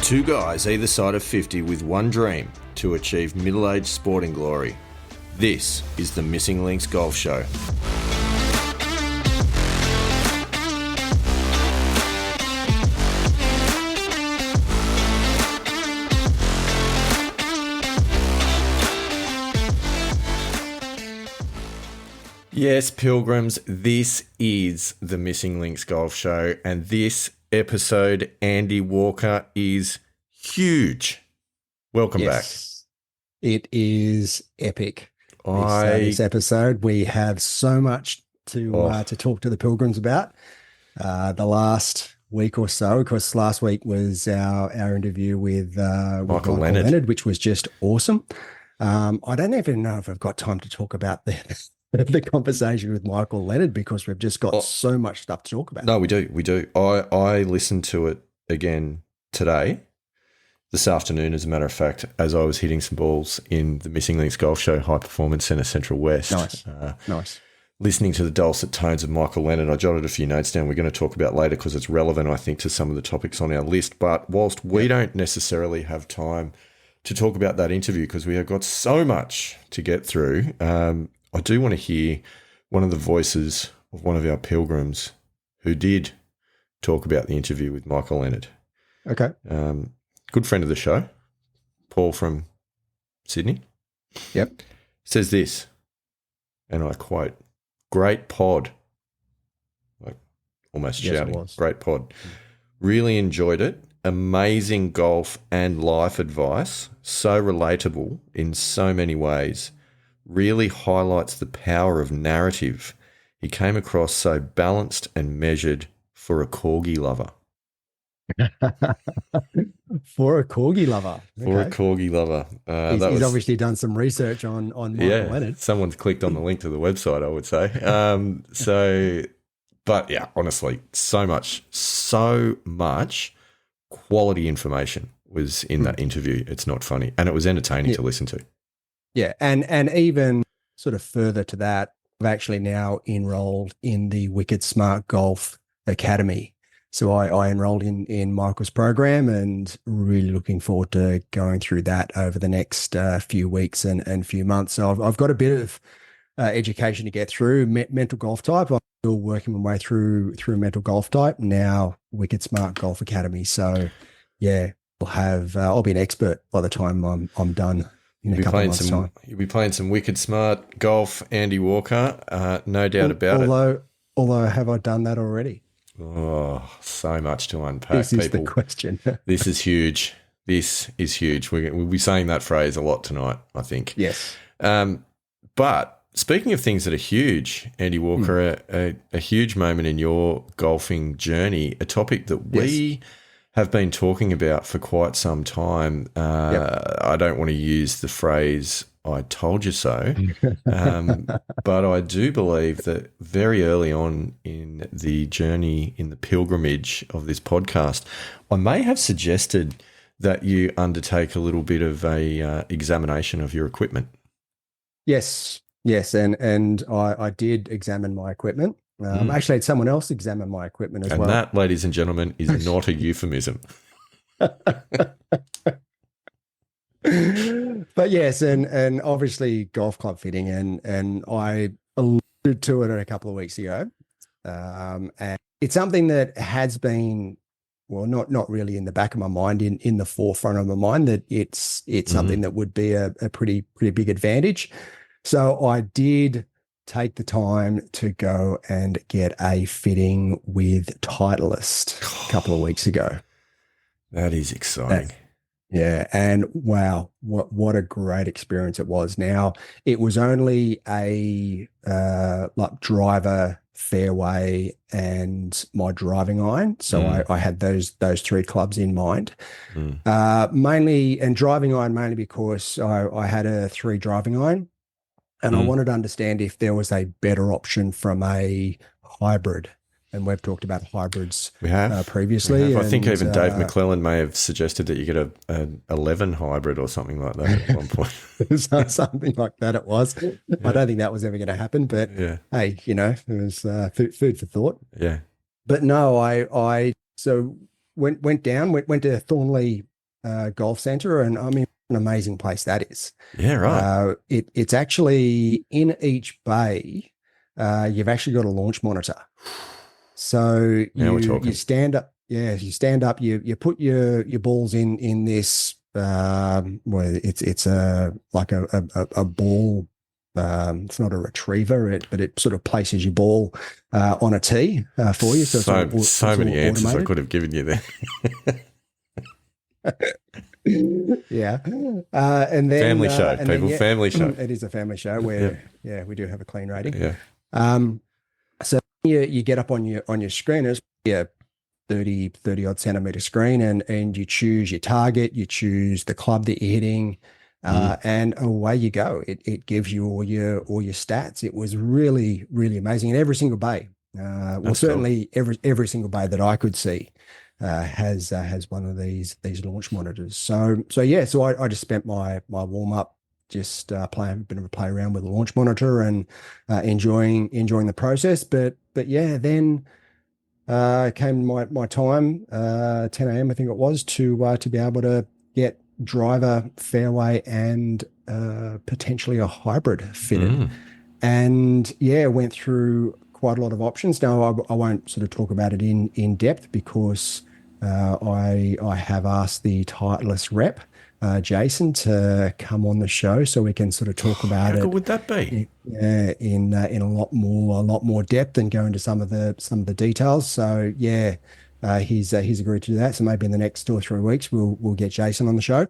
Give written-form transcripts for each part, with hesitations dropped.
Two guys either side of 50 with one dream to achieve middle-aged sporting glory. This is the Missing Links Golf Show. Yes, pilgrims, this is the Missing Links Golf Show, and this episode, Andy Walker, is huge. Welcome back. It is epic. This episode, we have so much to talk to the pilgrims about. The last week or so, of course, last week was our interview with Michael Leonard, which was just awesome. I don't even know if I've got time to talk about the conversation with Michael Leonard because we've just got so much stuff to talk about. No, we do. I listened to it again this afternoon, as a matter of fact, as I was hitting some balls in the Missing Links Golf Show High Performance Centre Central West. Nice. Listening to the dulcet tones of Michael Leonard, I jotted a few notes down we're going to talk about later because it's relevant, I think, to some of the topics on our list. But whilst we don't necessarily have time to talk about that interview because we have got so much to get through, I do want to hear one of the voices of one of our pilgrims who did talk about the interview with Michael Leonard. Okay. Good friend of the show, Paul from Sydney. Yep. Says this, and I quote, "Great pod." Like almost shouting, "Great pod." Really enjoyed it. Amazing golf and life advice. So relatable in so many ways. Really highlights the power of narrative. He came across so balanced and measured for a corgi lover. For a corgi lover. Okay. For a corgi lover. He's obviously done some research on Michael Leonard. Someone's clicked on the link to the website, I would say. But yeah, honestly, so much quality information was in that interview. It's not funny. And it was entertaining to listen to. Yeah, and even sort of further to that, I've actually now enrolled in the Wicked Smart Golf Academy. So I enrolled in Michael's program and really looking forward to going through that over the next few weeks and few months. So I've got a bit of education to get through. Mental golf type, I'm still working my way through mental golf type. Now Wicked Smart Golf Academy. So yeah, I'll be an expert by the time I'm done. You'll be playing some wicked smart golf, Andy Walker, no doubt about it. Although, have I done that already? Oh, so much to unpack. This is the question. This is huge. We'll be saying that phrase a lot tonight, I think. Yes. But speaking of things that are huge, Andy Walker, a huge moment in your golfing journey, a topic that we have been talking about for quite some time. I don't want to use the phrase "I told you so," but I do believe that very early on in the journey, in the pilgrimage of this podcast, I may have suggested that you undertake a little bit of a examination of your equipment. Yes, and I did examine my equipment. Actually, I had someone else examine my equipment as well. And that, ladies and gentlemen, is not a euphemism. But yes, and obviously golf club fitting, and I alluded to it a couple of weeks ago. And it's something that has been, well, not really in the back of my mind, in the forefront of my mind, that it's something that would be a pretty big advantage. So I did take the time to go and get a fitting with Titleist a couple of weeks ago. That is exciting. Yeah, and wow, what a great experience it was. Now, it was only a like driver, fairway, and my driving iron. So I had those three clubs in mind. Mainly, and driving iron mainly because I had a 3 driving iron. And I wanted to understand if there was a better option from a hybrid. And we've talked about hybrids previously. I think even Dave McClellan may have suggested that you get a 11 hybrid or something like that at one point. Something like that it was. Yeah. I don't think that was ever going to happen. But hey, it was food for thought. Yeah. But no, I went to Thornley Golf Centre, and I mean, an amazing place that is. Yeah, right. It's actually in each bay. You've actually got a launch monitor. So Now we're you talking. stand up, yeah, you stand up, you put your balls in this well, it's a like a ball. It's not a retriever, but it sort of places your ball on a tee for you. So So it's many all answers I automated. could have given you there. Yeah. And then Family show, people. yeah, Family show. it is a family show Yeah, where we do have a clean rating. yeah. So you get up on your screen, it's yeah 30 odd centimeter screen, and you choose your target, you choose the club that you're hitting, and away you go. It gives you all your stats. It was really, really amazing. And every single bay, well, That's cool. certainly every single bay that I could see has one of these launch monitors. So yeah, so I just spent my warm up just playing a bit of a play around with the launch monitor and enjoying the process. But yeah, then came my time, 10 a.m. I think it was, to be able to get driver, fairway, and potentially a hybrid fitted. And yeah, went through quite a lot of options. Now I won't sort of talk about it in depth because I have asked the Titleist rep, Jason, to come on the show so we can sort of talk about How it good would that be? in a lot more depth and go into some of the details. So yeah, he's agreed to do that. So maybe in the next 2 or 3 weeks we'll get Jason on the show.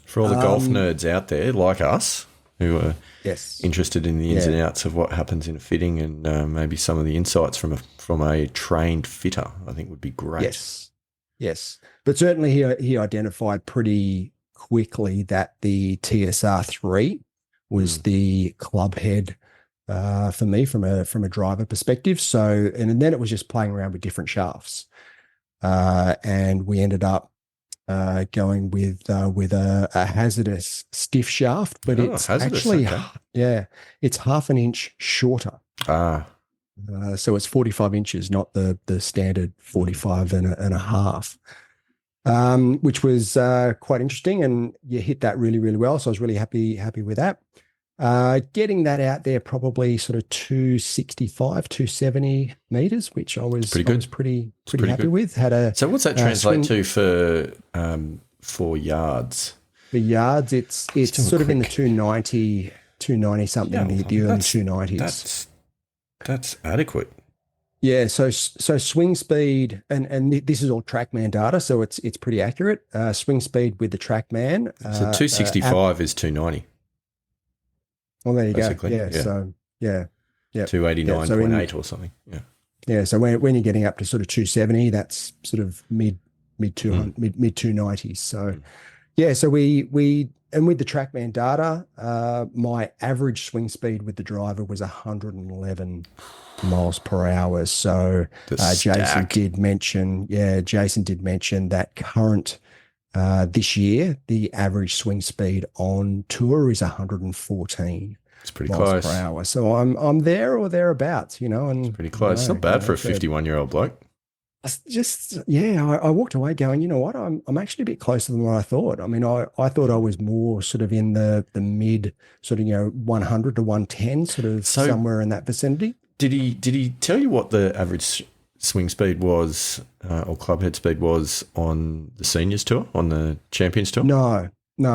For all the golf nerds out there like us who are Yes. interested in the ins and outs of what happens in a fitting and maybe some of the insights from a trained fitter, I think would be great. Yes. But certainly he identified pretty quickly that the TSR3 was the club head for me from a driver perspective. So, and then it was just playing around with different shafts. And we ended up going with a hazardous stiff shaft, but it's actually, okay. it's half an inch shorter. So it's 45 inches, not the standard 45 and a half, which was quite interesting. And you hit that really, really well. So I was really happy with that. Getting that out there probably sort of 265, 270 meters, which I was pretty good. I was pretty happy with. So what's that translate to for yards? For yards, it's sort of in the 290 something, the early 290s. That's adequate. Yeah, so swing speed, and this is all TrackMan data, so it's pretty accurate. Swing speed with the TrackMan. So 265 is 290. Well, there you basically. go. Yeah. So yeah. 289.8 or something. Yeah. Yeah. So when you're getting up to sort of 270, that's sort of mid 290s. So yeah. So we and with the TrackMan data, my average swing speed with the driver was 111 miles per hour. So Jason did mention that current this year, the average swing speed on tour is 114. It's pretty miles close per hour. So I'm there or thereabouts, and it's pretty close. It's not bad for a 51-year-old bloke. I walked away going, you know what, I'm actually a bit closer than what I thought. I mean, I thought I was more sort of in the mid sort of 100 to 110, sort of somewhere in that vicinity. Did he tell you what the average swing speed was or club head speed was on the seniors tour, on the champions tour? No,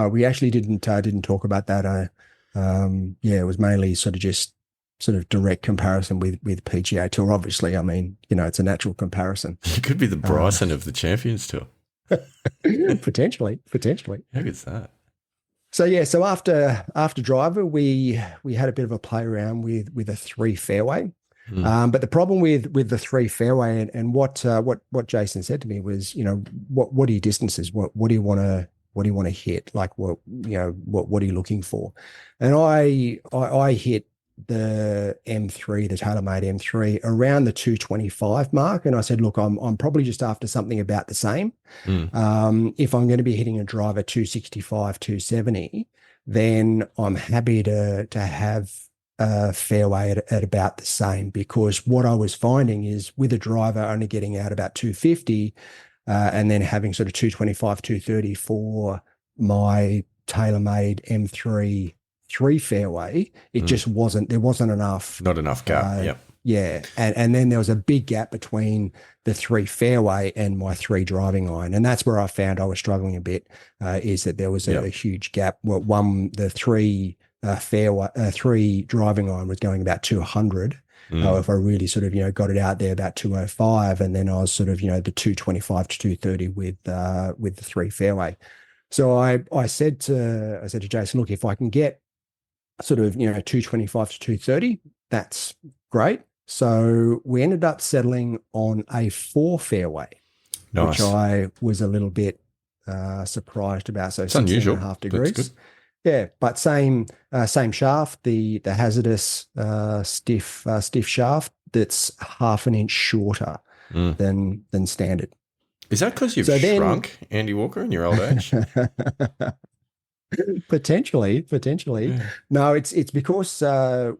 we actually didn't talk about that. It was mainly sort of direct comparison with PGA Tour. Obviously, I mean, it's a natural comparison. You could be the Bryson of the Champions Tour. Potentially. How good's that? So yeah, so after driver, we had a bit of a play around with a 3 fairway. But the problem with the 3 fairway and what Jason said to me was, what are your distances? What do you want to hit? Like what are you looking for? And I hit the M3, the TaylorMade M3, around the 225 mark. And I said, look, I'm probably just after something about the same. If I'm going to be hitting a driver 265, 270, then I'm happy to have a fairway at about the same, because what I was finding is with a driver only getting out about 250, and then having sort of 225, 230 for my TaylorMade M3 fairway, it just there wasn't enough. Not enough gap. Yep. Yeah. And then there was a big gap between the 3 fairway and my 3 driving iron. And that's where I found I was struggling a bit, is that there was a huge gap. Well, the 3 fairway, 3 driving iron was going about 200. If I really sort of, got it out there about 205, and then I was sort of, the 225 to 230 with the 3 fairway. So I said to Jason, look, if I can get sort of, 225 to 230, that's great. So we ended up settling on a 4 fairway, which I was a little bit surprised about. So it's unusual. 16.5 degrees. Yeah, but same shaft, the hazardous stiff shaft that's half an inch shorter than standard. Is that because you've shrunk, Andy Walker, in your old age? Potentially. Yeah. No, it's because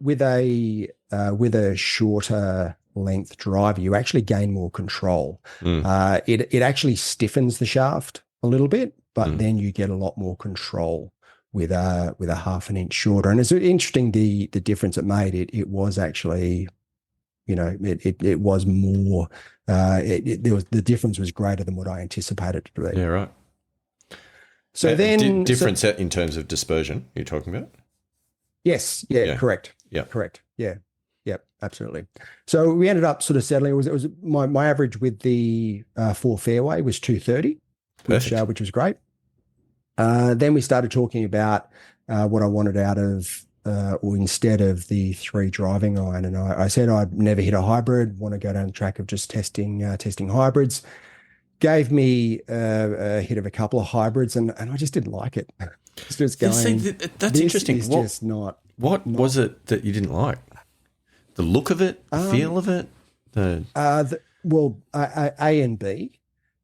with a shorter length driver, you actually gain more control. It actually stiffens the shaft a little bit, but then you get a lot more control with a half an inch shorter. And it's interesting the difference it made. It was actually, it was more. The difference was greater than what I anticipated it to be. Yeah, right. So then difference in terms of dispersion you're talking about? Yes. Yeah. Correct. Yeah. Correct. Yeah. Yep. Absolutely. So we ended up sort of settling. It was my average with the 4 fairway was 230, which was great. Then we started talking about what I wanted out of, or instead of the 3 driving iron. And I said I'd never hit a hybrid, want to go down the track of just testing hybrids. Gave me a hit of a couple of hybrids, and I just didn't like it. It's just going. See, that's interesting. Just not. What was it that you didn't like? The look of it, the feel of it. A and B.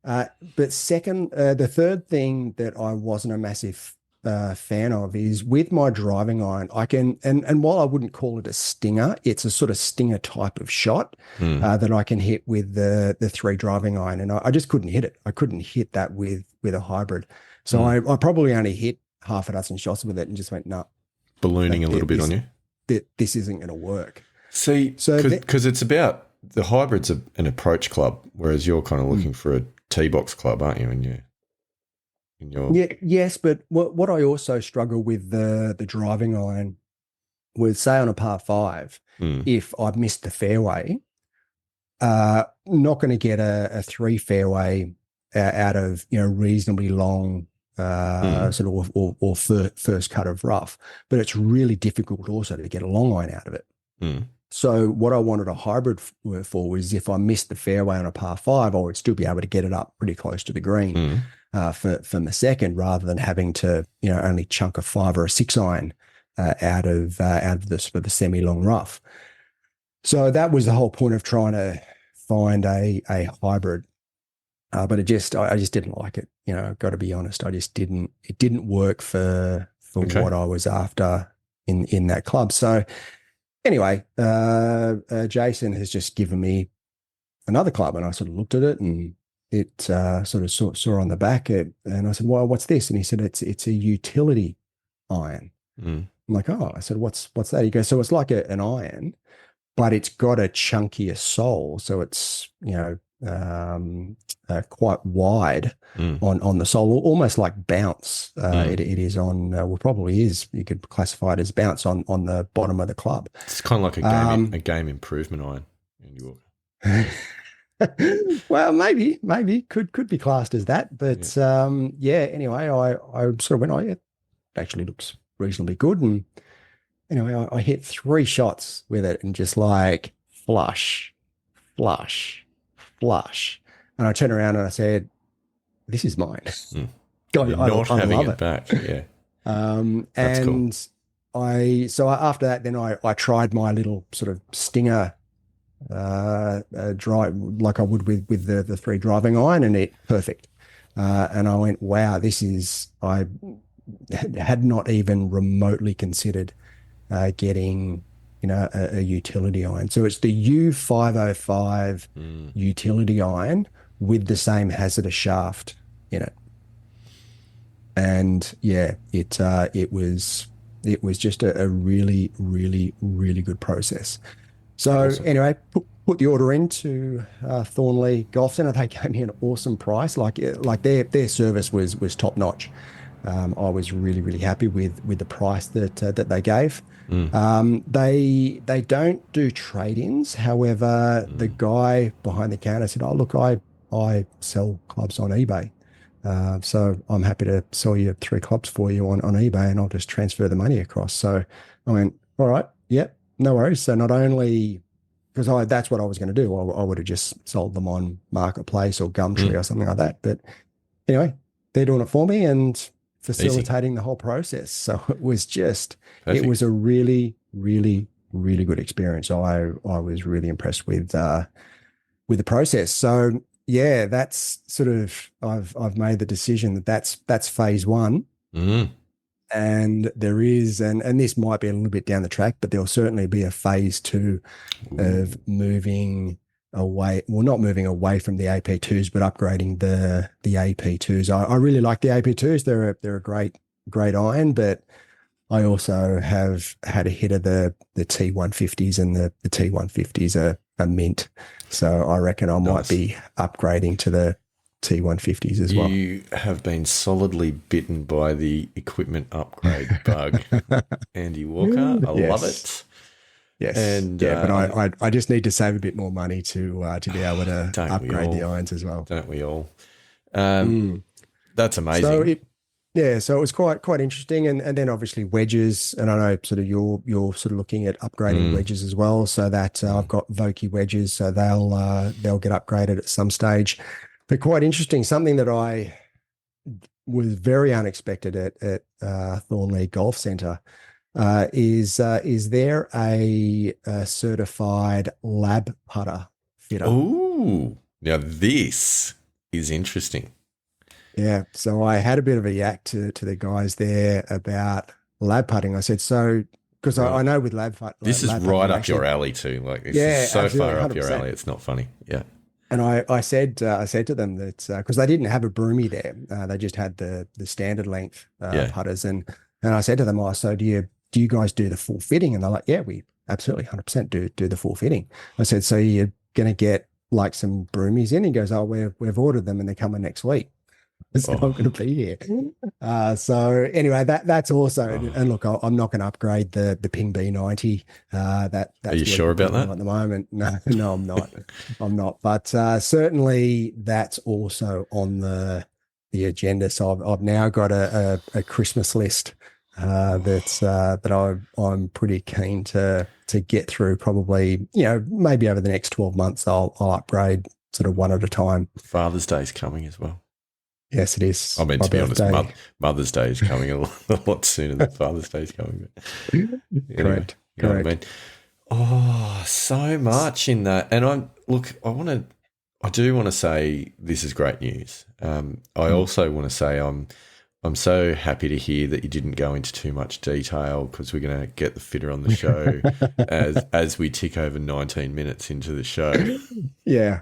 But second, the third thing that I wasn't a massive fan of is with my driving iron, I can, and while I wouldn't call it a stinger, it's a sort of stinger type of shot that I can hit with the 3 driving iron. And I just couldn't hit it. I couldn't hit that with a hybrid. So I probably only hit half a dozen shots with it and just went, no. Ballooning a little bit on you? This isn't going to work. See, because it's about, the hybrid's an approach club, whereas you're kind of looking for a tee box club, aren't you? Yes, but what I also struggle with the driving iron was, say on a par 5, if I've missed the fairway, not going to get a 3 fairway out of reasonably long sort of or first cut of rough, but it's really difficult also to get a long iron out of it. So what I wanted a hybrid for was, if I missed the fairway on a par 5, I would still be able to get it up pretty close to the green for my second, rather than having to only chunk a 5 or a 6 iron out of the sort of the semi long rough. So that was the whole point of trying to find a hybrid, but I just didn't like it. I've got to be honest. It didn't work for what I was after in that club. So. Anyway, Jason has just given me another club, and I sort of looked at it, and it sort of saw on the back, and I said, "Well, what's this?" And he said, "It's a utility iron." I'm like, "Oh," I said, "What's that?" He goes, "So it's like an iron, but it's got a chunkier sole, so it's quite wide on the sole, almost like bounce. It is on, well, probably is. You could classify it as bounce on the bottom of the club. It's kind of like a game improvement iron, Andy Walker. Well, maybe could be classed as that, but Anyway, I sort of went, "Oh yeah, it actually looks reasonably good." And anyway, I hit 3 shots with it, and just like flush. And I turned around and I said, "This is mine." God, you're not having it back. Yeah. That's cool. So after that, then I tried my little sort of stinger drive, like I would with the 3 driving iron, and it perfect. And I went, wow, I had not even remotely considered getting a utility iron. So it's the U505 utility iron with the same hazardous shaft in it. And yeah, it was just a really, really, really good process. So Awesome. anyway, put the order into Thornley Golf Centre. They gave me an awesome price. Like their service was top notch. I was really, really happy with the price that they gave. They don't do trade-ins. However, the guy behind the counter said, "Oh, look, I sell clubs on eBay. So I'm happy to sell you 3 clubs for you on eBay, and I'll just transfer the money across." So I went, "All right, yep, no worries." So not only because that's what I was going to do, I would have just sold them on Marketplace or Gumtree or something like that. But anyway, they're doing it for me and facilitating the whole process. So it was Perfect. it was a really, really, really good experience. I was really impressed with the process. So yeah, that's sort of I've made the decision that's phase one. Mm. And there is, and this might be a little bit down the track, but there'll certainly be a phase two of moving away. Well, not moving away from the AP2s, but upgrading the AP2s. I really like the AP2s. They're a great iron, but I also have had a hit of the T150s, and the T150s are mint. So I reckon I might be upgrading to the T150s as well. You have been solidly bitten by the equipment upgrade bug, Andy Walker. I love it. Yes, and but I just need to save a bit more money to be able to upgrade the irons as well. Don't we all? That's amazing. So it was quite interesting, and then obviously wedges, and I know sort of you're sort of looking at upgrading wedges as well. So that I've got Vokey wedges, so they'll get upgraded at some stage. But quite interesting, something that I was very unexpected at Thornley Golf Centre is there a certified lab putter fitter? Ooh, now this is interesting. Yeah, so I had a bit of a yak to the guys there about lab putting. I said, so because I know with lab putting, this is right up your alley too. Like this is so far up your alley, it's not funny. Yeah. And I said to them that because they didn't have a broomy there, they just had the standard length putters, and I said to them, "Oh, so do you guys do the full fitting?" And they're like, "Yeah, we absolutely 100% do the full fitting." I said, "So you're going to get like some broomies in?" He goes, "Oh, we've ordered them and they're coming next week." So I'm going to be here. So anyway, that's also, and look, I'm not going to upgrade the Ping B90. That's Are you sure about that at the moment? No, I'm not. I'm not. But certainly that's also on the agenda. So I've now got a Christmas list that I'm pretty keen to get through. Probably, maybe over the next 12 months, I'll upgrade sort of one at a time. Father's Day's coming as well. Yes, it is. I mean, to be honest, Mother's Day is coming a lot sooner than Father's Day is coming. But anyway, Correct. What I mean? Oh, so much in that. And I do want to say this is great news. I also want to say I'm so happy to hear that you didn't go into too much detail, because we're going to get the fitter on the show as we tick over 19 minutes into the show. Yeah.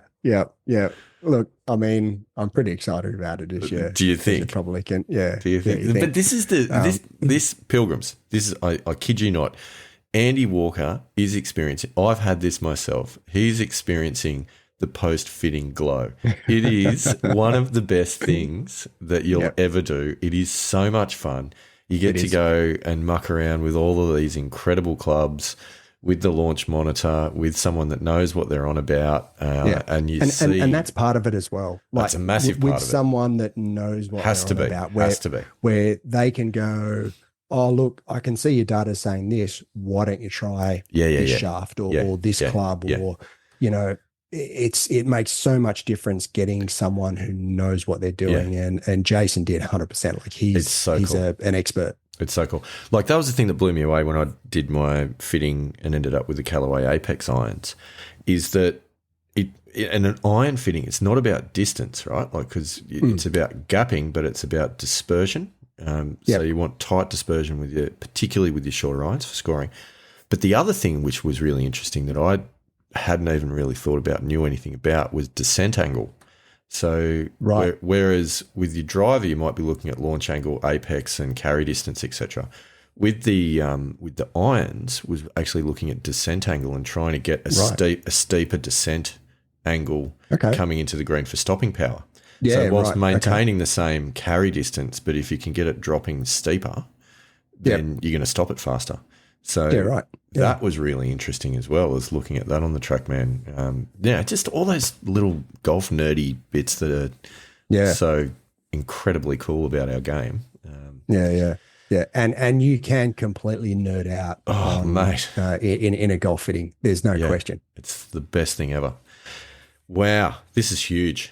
Look, I mean, I'm pretty excited about it this year. Do you think? You probably can. Yeah. Do you think? But this is this Pilgrims. This is I kid you not. Andy Walker is experiencing. I've had this myself. He's experiencing the post-fitting glow. It is one of the best things that you'll ever do. It is so much fun. You get to go and muck around with all of these incredible clubs, with the launch monitor, with someone that knows what they're on about, and and that's part of it as well. Like, that's a massive part of it. With someone that knows what has they're to on be. about, Has to be. Where they can go, "Oh, look, I can see your data saying this. Why don't you try this shaft or this club or It makes so much difference getting someone who knows what they're doing, and Jason did 100%. Like he's an expert. It's so cool. Like, that was the thing that blew me away when I did my fitting and ended up with the Callaway Apex irons, is that and an iron fitting, it's not about distance, right? Like, because it's about gapping, but it's about dispersion. So you want tight dispersion particularly with your shorter irons for scoring. But the other thing which was really interesting that I hadn't even really thought about, knew anything about, was descent angle. So Right. whereas with your driver, you might be looking at launch angle, apex, and carry distance, etc. With the irons, was actually looking at descent angle and trying to get a steeper descent angle Okay. coming into the green for stopping power. Yeah. So whilst Right. maintaining the same carry distance, but if you can get it dropping steeper, then you're going to stop it faster. So Yeah. Right. that was really interesting as well, as looking at that on the track, man. Just all those little golf nerdy bits that are so incredibly cool about our game. Yeah. And you can completely nerd out mate. In a golf fitting. There's no question. It's the best thing ever. Wow. This is huge.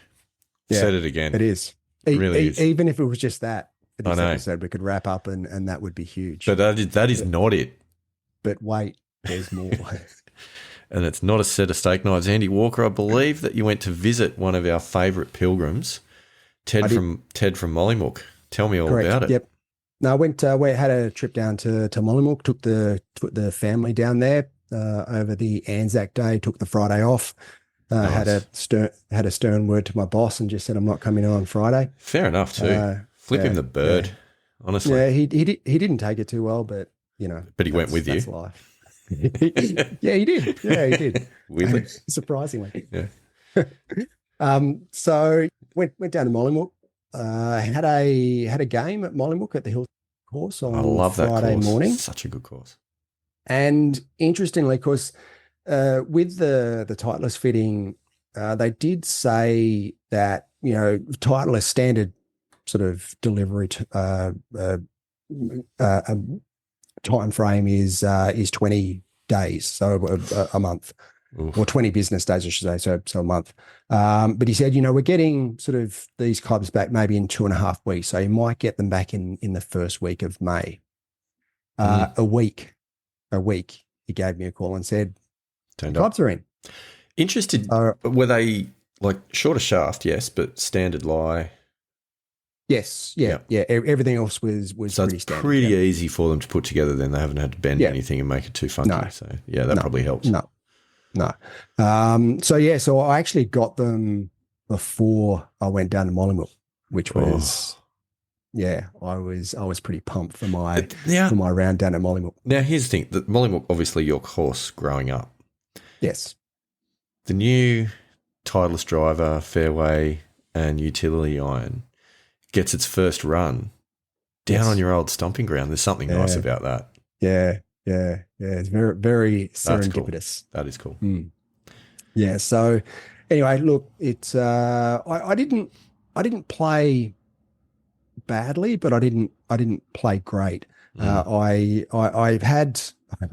Yeah, Said it again. It is. It really is. Even if it was just that for this I know. episode, we could wrap up and that would be huge. But that is not it. But wait, there's more. And it's not a set of steak knives. Andy Walker, I believe that you went to visit one of our favourite pilgrims, Ted from Mollymook. Tell me all about it. Yep. No, we had a trip down to Mollymook, took the family down there over the Anzac Day, took the Friday off. Nice. Had a stern word to my boss and just said I'm not coming on Friday. Fair enough too. Flip him the bird. Yeah. Honestly. Yeah, he didn't take it too well, but But he went with you. That's life. Yeah, he did. Yeah, he did. Weirdly. Surprisingly. Yeah. So went down to Mollymook. Had a game at Mollymook at the Hill course on I love that Friday course. morning. Such a good course. And interestingly, of course, with the Titleist fitting, they did say that Titleist standard sort of delivery time frame is 20 days, so a month. Oof. Or 20 business days, I should say, so a month. But he said, we're getting sort of these clubs back maybe in 2.5 weeks, so you might get them back in the first week of May. A week, he gave me a call and said, clubs are in. Interested, were they like shorter shaft, yes, but standard lie? Yes, yeah. Everything else was so pretty it's standard. pretty easy for them to put together then. They haven't had to bend anything and make it too funky. No. So, that probably helps. No. So I actually got them before I went down to Mollymook, which was, I was pretty pumped for my round down at Mollymook. Now, here's the thing. The Mollymook, obviously your course growing up. Yes. The new Titleist driver, fairway and utility iron gets its first run down on your old stomping ground. There's something nice about that. Yeah. It's very, very serendipitous. That is cool. Yeah. So anyway, look, it's I didn't play badly, but I didn't play great. I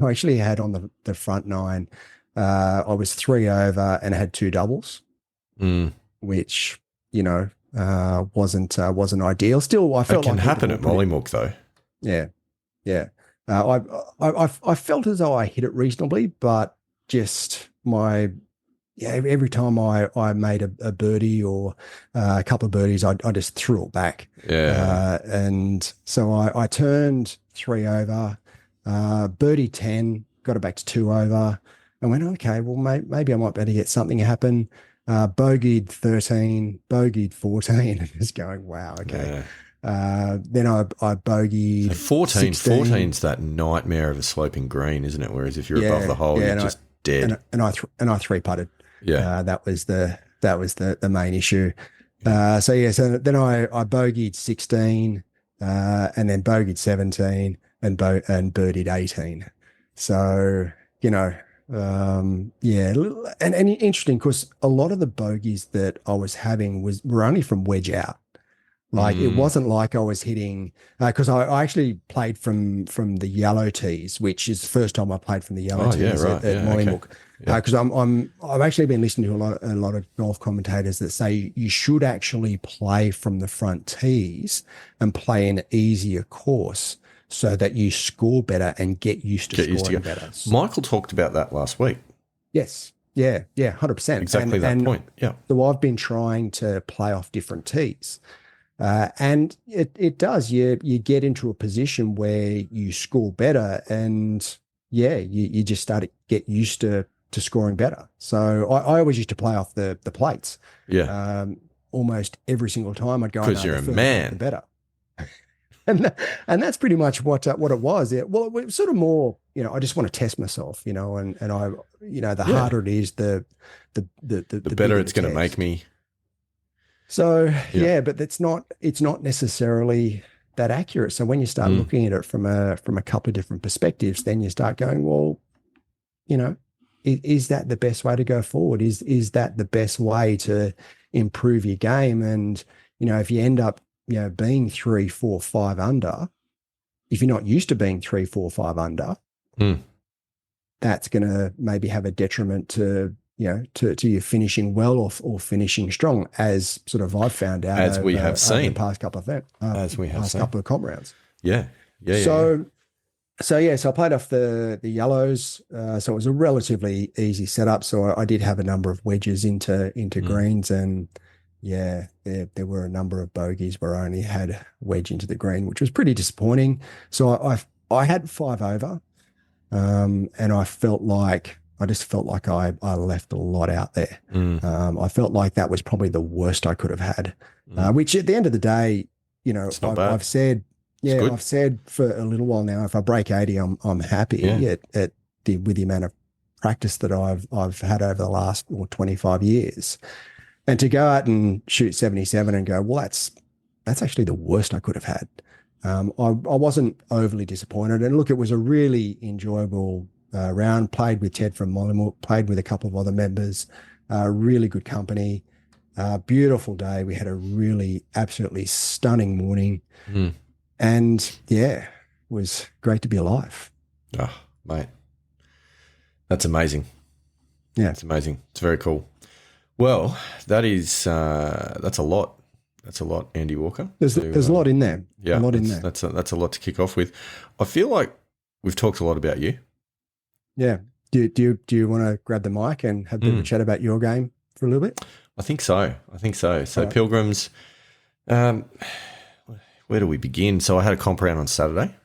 actually had on the front nine. I was 3 over and had 2 doubles, which wasn't ideal. Still, I felt it can like happen at Mollymook though. Yeah. I felt as though I hit it reasonably, but just every time I made a birdie or a couple of birdies, I just threw it back. And so I turned 3 over, birdie 10, got it back to 2 over, and went, okay, well, maybe I might be able to get something happen. Bogeyed 13, bogeyed 14, and just going, wow, okay. Then I bogeyed so 14. 16. 14's that nightmare of a sloping green, isn't it? Whereas if you're above the hole, you're just dead. And I 3 putted. That was the main issue. So then I bogeyed 16, and then bogeyed 17, and birdied 18. So and interesting because a lot of the bogeys that I was having were only from wedge out. Like it wasn't like I was hitting because I actually played from the yellow tees, which is the first time I played from the yellow tees at Mollymook. Because I've actually been listening to a lot of golf commentators that say you should actually play from the front tees and play an easier course so that you score better and get used to scoring better. Michael talked about that last week. Yes. Yeah, 100%. Exactly that point. Yeah. So I've been trying to play off different tees. And it does. You get into a position where you score better and you just start to get used to scoring better. So I always used to play off the plates. Yeah. almost every single time I'd go, because you're a man, the better. And that's pretty much what it was. It was sort of more, I just want to test myself, and I, the harder it is, the better it's going to make me. So but it's not necessarily that accurate. So when you start looking at it from a couple of different perspectives, then you start going, well, is that the best way to go forward? Is that the best way to improve your game? And if you end up being 3, 4, 5 under, if you're not used to being 3, 4, 5 under, that's going to maybe have a detriment to you finishing well or finishing strong, as sort of I've found out as we have seen the past couple of couple of comp rounds. So I played off the yellows, so it was a relatively easy setup. So I did have a number of wedges into greens, and there were a number of bogeys where I only had wedge into the green, which was pretty disappointing. So I had 5 over, and I just felt like I left a lot out there. I felt like that was probably the worst I could have had, which at the end of the day, I've said for a little while now, if I break 80, I'm happy with the amount of practice that I've had over the last 25 years. And to go out and shoot 77 and go, well, that's actually the worst I could have had. I wasn't overly disappointed. And look, it was a really enjoyable round. Played with Ted from Mollymook, played with a couple of other members, really good company, beautiful day. We had a really absolutely stunning morning. And it was great to be alive. Oh, mate. That's amazing. Yeah. It's amazing. It's very cool. Well, that's a lot. That's a lot, Andy Walker. There's a lot in there. Yeah, a lot in there. That's a lot to kick off with. I feel like we've talked a lot about you. Yeah. Do you want to grab the mic and have a bit of a chat about your game for a little bit? I think so. So right. Pilgrims, where do we begin? So I had a comp round on Saturday,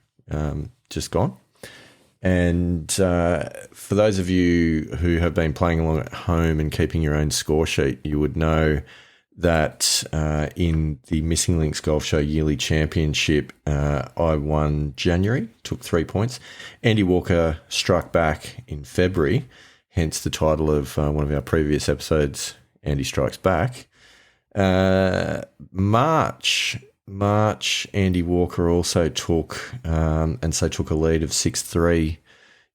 just gone. And for those of you who have been playing along at home and keeping your own score sheet, you would know that in the Missing Links Golf Show Yearly Championship, I won January, took 3 points. Andy Walker struck back in February, hence the title of one of our previous episodes, Andy Strikes Back. March, Andy Walker also took a lead of 6-3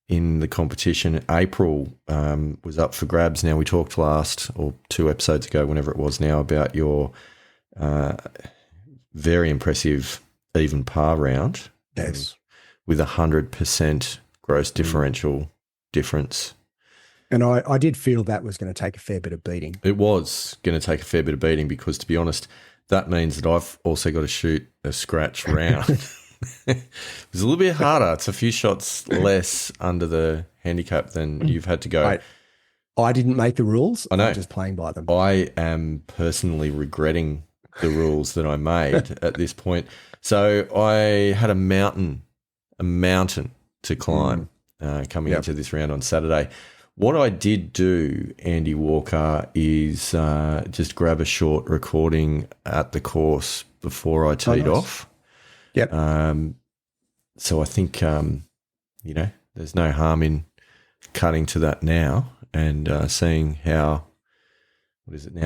in the competition. April was up for grabs. Now, we talked last or 2 episodes ago, whenever it was now, about your very impressive even par round. Yes. With 100% gross differential difference. And I did feel that was going to take a fair bit of beating. It was going to take a fair bit of beating because, to be honest, that means that I've also got to shoot a scratch round. It was a little bit harder. It's a few shots less under the handicap than you've had to go. I didn't make the rules. I know. I'm just playing by them. I am personally regretting the rules that I made at this point. So I had a mountain to climb coming into this round on Saturday. What I did do, Andy Walker, is just grab a short recording at the course before I teed off. Yep. So I think, there's no harm in cutting to that now and seeing how,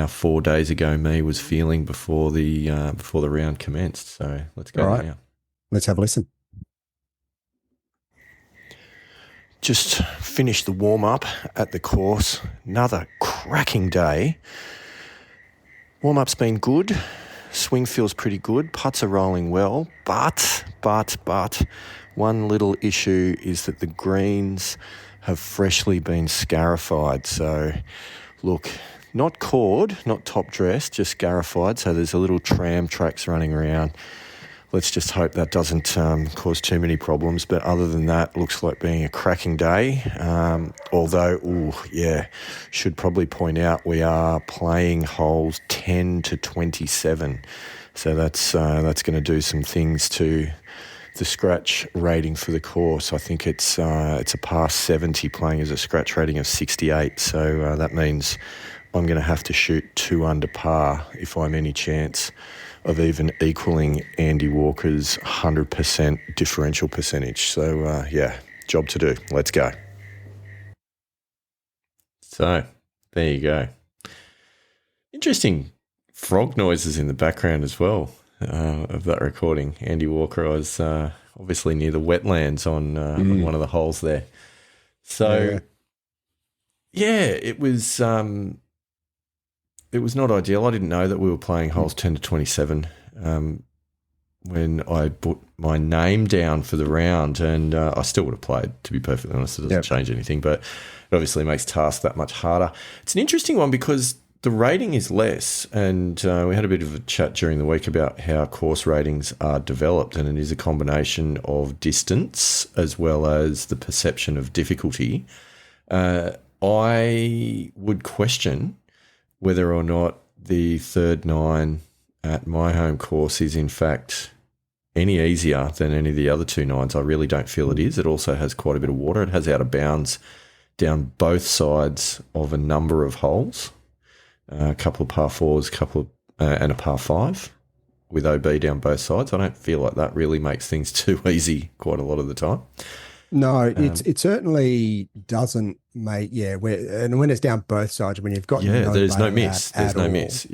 4 days ago me was feeling before the round commenced. So let's go now. Let's have a listen. Just finished the warm-up at the course. Another cracking day. Warm-up's been good. Swing feels pretty good. Putts are rolling well. But one little issue is that the greens have freshly been scarified. So, look, not cored, not top-dressed, just scarified. So there's a little tram tracks running around. Let's just hope that doesn't cause too many problems. But other than that, looks like being a cracking day. Should probably point out we are playing holes 10 to 27. So that's going to do some things to the scratch rating for the course. I think it's a par 70 playing as a scratch rating of 68. So that means I'm going to have to shoot 2 under par if I'm any chance of even equaling Andy Walker's 100% differential percentage. So, job to do. Let's go. So, there you go. Interesting frog noises in the background as well of that recording. Andy Walker, I was obviously near the wetlands on one of the holes there. So, it was not ideal. I didn't know that we were playing holes 10 to 27 when I put my name down for the round, and I still would have played, to be perfectly honest. It doesn't change anything, but it obviously makes tasks that much harder. It's an interesting one because the rating is less, and we had a bit of a chat during the week about how course ratings are developed, and it is a combination of distance as well as the perception of difficulty. I would question whether or not the third 9 at my home course is in fact any easier than any of the other 2 9s. I really don't feel it is. It also has quite a bit of water. It has out of bounds down both sides of a number of holes, a couple of par 4s, and a par 5 with OB down both sides. I don't feel like that really makes things too easy quite a lot of the time. No, it certainly doesn't make, and when it's down both sides, when you've got there's no miss. There's no miss,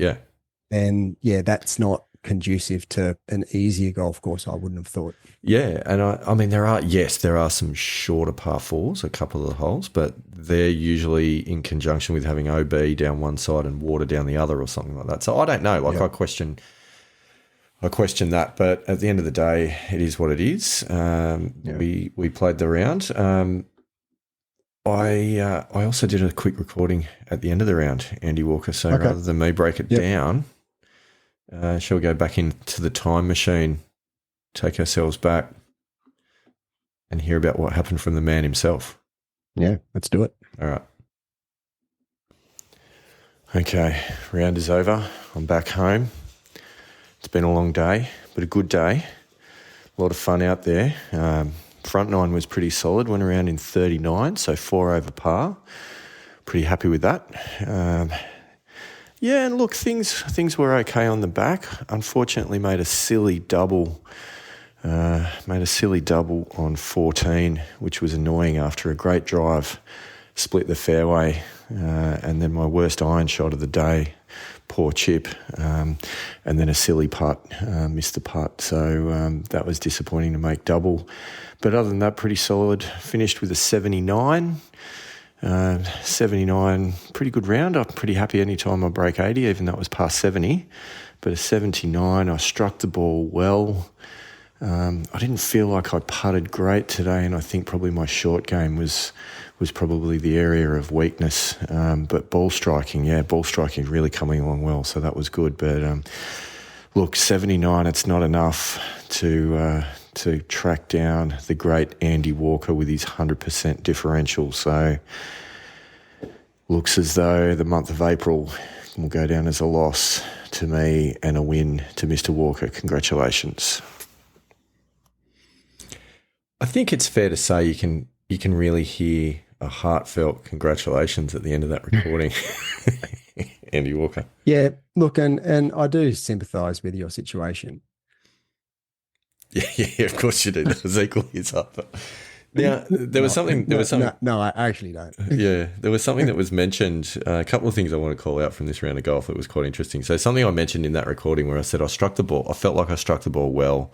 and that's not conducive to an easier golf course, I wouldn't have thought. Yeah, and I mean, there are some shorter par 4s, a couple of the holes, but they're usually in conjunction with having OB down one side and water down the other or something like that. So I don't know, I question that, but at the end of the day, it is what it is. We played the round. I also did a quick recording at the end of the round, Andy Walker. So rather than me break it down, shall we go back into the time machine, take ourselves back, and hear about what happened from the man himself? Yeah, let's do it. All right. Okay, round is over. I'm back home. It's been a long day, but a good day. A lot of fun out there. Front 9 was pretty solid. Went around in 39, so 4 over par. Pretty happy with that. And look, things were okay on the back. Unfortunately, made a silly double. On 14, which was annoying after a great drive. Split the fairway, and then my worst iron shot of the day. Poor chip, and then a silly putt, missed the putt. So that was disappointing to make double. But other than that, pretty solid. Finished with a 79. 79, pretty good round. I'm pretty happy any time I break 80, even though it was past 70. But a 79, I struck the ball well. I didn't feel like I putted great today, and I think probably my short game was probably the area of weakness. But ball striking really coming along well, so that was good. But look, 79, it's not enough to track down the great Andy Walker with his 100% differential. So looks as though the month of April will go down as a loss to me and a win to Mr. Walker. Congratulations. I think it's fair to say you can really hear a heartfelt congratulations at the end of that recording, Andy Walker. Yeah, look, and I do sympathise with your situation. Yeah, of course you do. That was equally as hard. Now, there was something. No, I actually don't. Yeah, there was something that was mentioned. A couple of things I want to call out from this round of golf that was quite interesting. So something I mentioned in that recording where I said I struck the ball. I felt like I struck the ball well,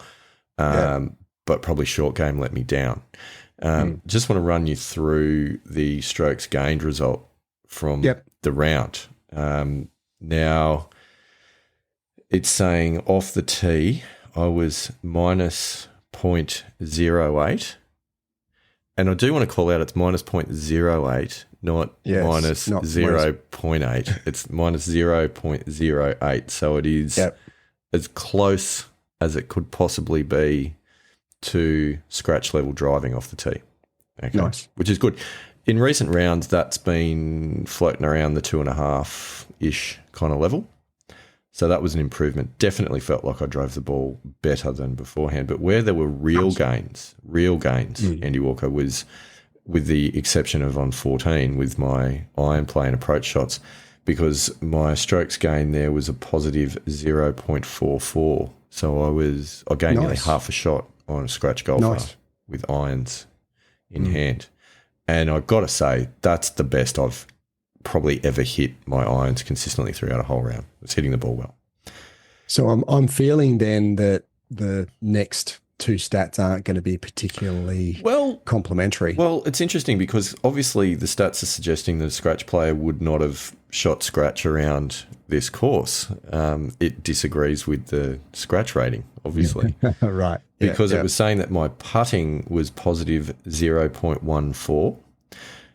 but probably short game let me down. Just want to run you through the strokes gained result from the round. Now, it's saying off the tee, I was minus 0.08. And I do want to call out it's minus 0.08, not minus 0.8. It's minus 0.08. So it is as close as it could possibly be to scratch level driving off the tee. Okay. Nice. Which is good. In recent rounds, that's been floating around the 2.5-ish kind of level. So that was an improvement. Definitely felt like I drove the ball better than beforehand. But where there were real gains, Andy Walker, was with the exception of on 14 with my iron play and approach shots, because my strokes gain there was a positive 0.44. So I gained nearly half a shot on a scratch golfer with irons in hand. And I've got to say, that's the best I've probably ever hit my irons consistently throughout a whole round. It's hitting the ball well. So I'm feeling then that the next two stats aren't going to be particularly complementary. Well, it's interesting because obviously the stats are suggesting that a scratch player would not have shot scratch around this course. It disagrees with the scratch rating, obviously. Right. Because it was saying that my putting was positive 0.14.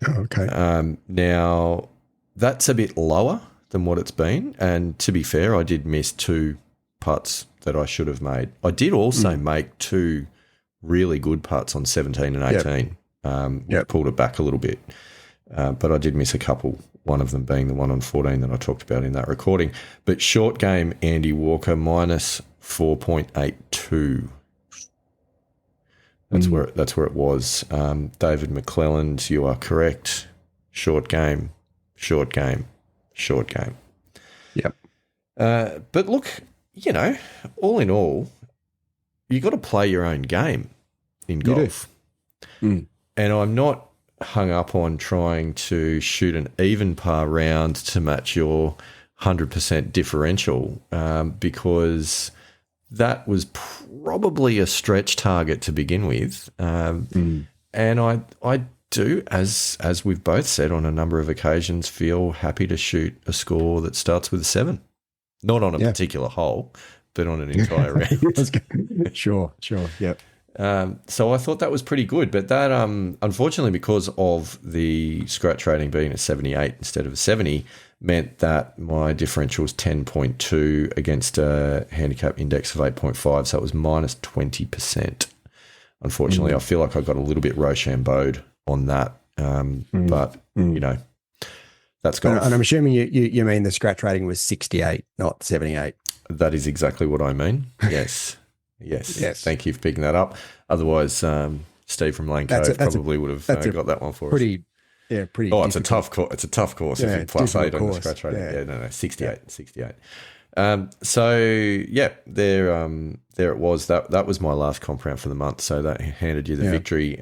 Okay. Now, that's a bit lower than what it's been. And to be fair, I did miss 2 putts that I should have made. I did also make 2 really good putts on 17 and 18. Pulled it back a little bit. But I did miss a couple, one of them being the one on 14 that I talked about in that recording. But short game, Andy Walker, minus 4.82. That's where it was. David McClelland, you are correct. Short game, short game, short game. Yep. But look, all in all, you got to play your own game in golf. And I'm not hung up on trying to shoot an even par round to match your 100% differential because that was probably a stretch target to begin with. And I do, as we've both said on a number of occasions, feel happy to shoot a score that starts with a 7. Not on a particular hole, but on an entire round. Sure, yep. So I thought that was pretty good. But that, unfortunately, because of the scratch rating being a 78 instead of a 70, meant that my differential was 10.2 against a handicap index of 8.5. So it was minus 20%. Unfortunately, I feel like I got a little bit Rochambeau'd on that. But, that's golf. And I'm assuming you mean the scratch rating was 68, not 78. That is exactly what I mean. Yes. Yes. Thank you for picking that up. Otherwise, Steve from Lane Cove probably would have got that one for us. Pretty. Oh, it's a tough course. It's a tough course. If you plus 8 on the scratch rating. No, 68. 68. There it was. That was my last comp round for the month. So that handed you the victory.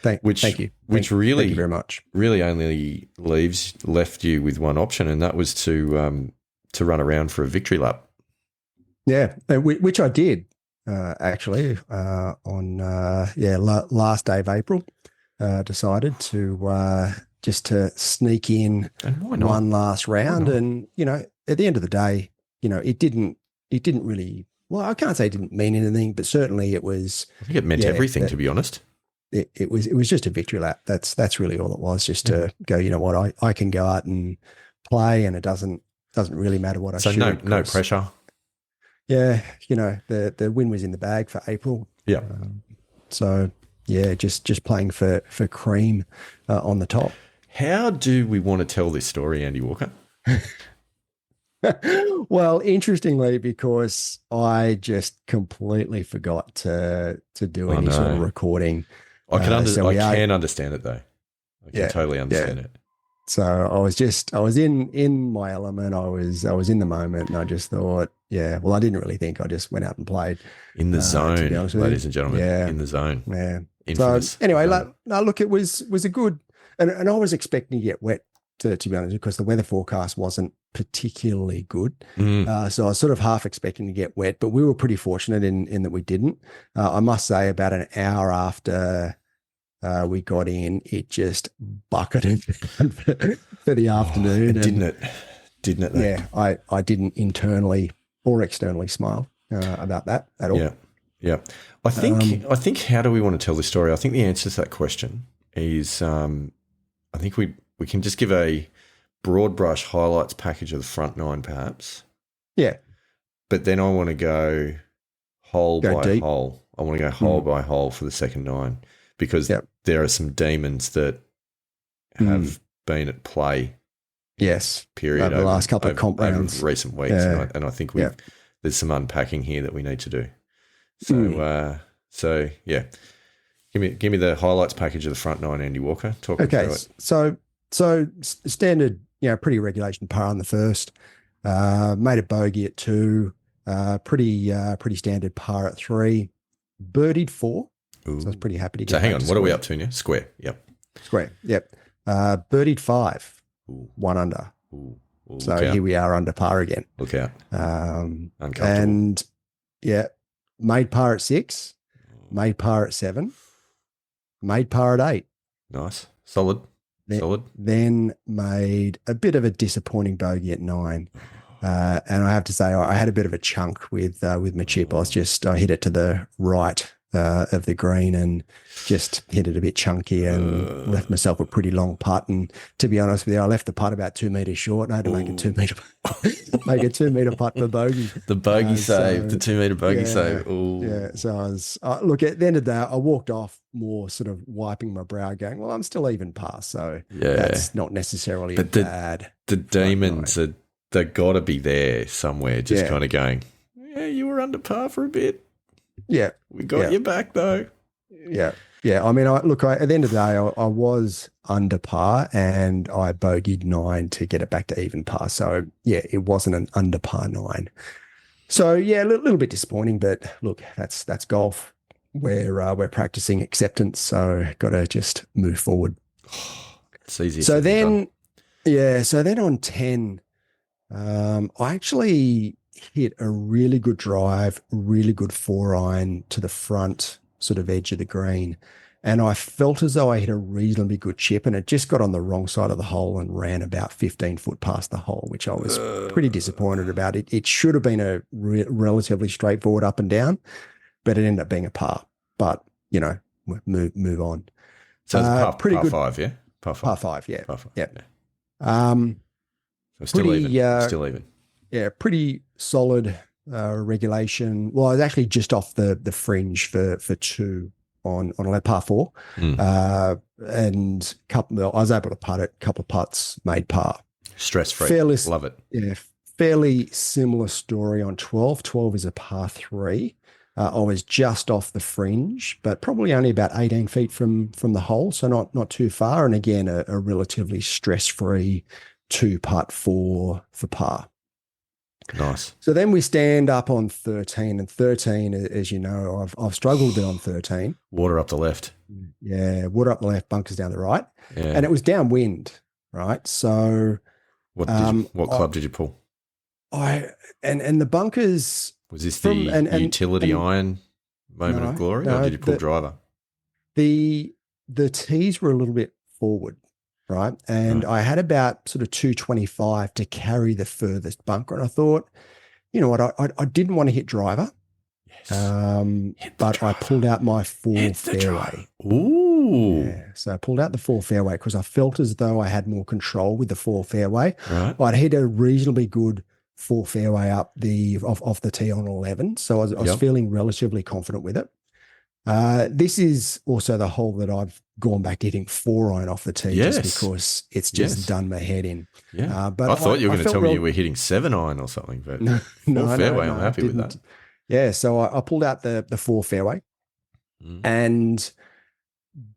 Thank you. Which thank you very much. Really only left you with one option, and that was to run around for a victory lap. Yeah, which I did actually on last day of April. Decided to just to sneak in one last round, and at the end of the day, it didn't really. Well, I can't say it didn't mean anything, but certainly it was. I think it meant everything, to be honest. It was just a victory lap. That's really all it was. Just to go. You know what? I can go out and play, and it doesn't really matter what I shoot. So no pressure. Yeah, the win was in the bag for April. Yeah. So yeah, just playing for cream on the top. How do we want to tell this story, Andy Walker? Well, interestingly, because I just completely forgot to do any sort of recording. I can understand it though. I can totally understand it. So I was in my element. I was in the moment, and I just thought, well, I didn't really think. I just went out and played in the zone, ladies and gentlemen. Yeah, in the zone. Yeah. Infamous. So anyway, look, it was a good, and I was expecting to get wet, to be honest, because the weather forecast wasn't particularly good. So I was sort of half expecting to get wet, but we were pretty fortunate in that we didn't. I must say, about an hour after we got in, it just bucketed for the afternoon. Didn't it? Though? Yeah, I didn't internally or externally smile about that at all. Yeah. I think how do we want to tell this story? I think the answer to that question is I think we can just give a broad brush highlights package of the front 9 perhaps. Yeah. But then I want to go hole by deep. hole. I want to go hole by hole for the second 9 because there are some demons that have been at play. Yes. Period. Over the last couple of comp rounds. Over recent weeks. And I think there's some unpacking here that we need to do. So, Give me the highlights package of the front 9, Andy Walker. Talk me through it. So standard pretty regulation par on the first. Made a bogey at 2. Pretty standard par at 3. Birdied 4. Ooh. So I was pretty happy to get So hang back on, to what are we square. up to now? Square. Yep. Square. Yep. Birdied 5. Ooh. 1 under. Ooh. Ooh, So here we are under par again. Look out. Uncomfortable. And made par at 6, made par at 7, made par at 8. Nice. Solid. Then made a bit of a disappointing bogey at 9. And I have to say, I had a bit of a chunk with my chip. I hit it to the right of the green and just hit it a bit chunky and left myself a pretty long putt. And to be honest with you, I left the putt about 2 meters short and I had to make a 2 meter make a 2 meter putt for bogey. The bogey save, the 2 meter bogey save. Ooh. Yeah. So I was look, at the end of the day, I walked off more sort of wiping my brow, going, well, I'm still even past, so that's not necessarily bad. The demons they've got to be there somewhere, just kind of going, you were under par for a bit. Yeah. We got you back though. Yeah. Yeah. I mean, at the end of the day, I was under par and I bogeyed 9 to get it back to even par. So it wasn't an under par 9. So a little bit disappointing, but look, that's golf. We're practicing acceptance. So got to just move forward. It's easy. So then on 10, I actually hit a really good drive, really good 4-iron to the front sort of edge of the green. And I felt as though I hit a reasonably good chip and it just got on the wrong side of the hole and ran about 15 foot past the hole, which I was pretty disappointed about. It should have been a relatively straightforward up and down, but it ended up being a par. But, move on. So it's pretty par good. 5, yeah? Par 5. Par 5, yeah. Par 5, yeah. So still even. Yeah, pretty solid regulation. Well, I was actually just off the fringe for 2 on a par 4. And I was able to putt it, couple of putts, made par. Stress-free. Love it. Yeah, fairly similar story on 12. 12 is a par 3. I was just off the fringe, but probably only about 18 feet from the hole, so not too far. And again, a relatively stress-free 2-putt for par. Nice. So then we stand up on 13, and 13, as you know, I've struggled a bit on 13. Water up the left. Yeah, water up the left, bunkers down the right. Yeah. And it was downwind, right? So what club did you pull? And the bunkers. Was this the utility iron moment of glory, or did you pull driver? The tees were a little bit forward, right? And I had about sort of 225 to carry the furthest bunker. And I thought, you know what, I didn't want to hit driver. Yes. But I pulled out my 4 fairway. Ooh. Yeah. So I pulled out the 4 fairway because I felt as though I had more control with the 4 fairway. Right. I'd hit a reasonably good 4 fairway up off the tee on 11. So I was feeling relatively confident with it. This is also the hole that I've gone back to hitting 4-iron off the tee just because it's just done my head in. Yeah. But I thought you were going to tell me you were hitting 7-iron or something, but no, fairway, I'm happy with that. Yeah. So I pulled out the 4 fairway and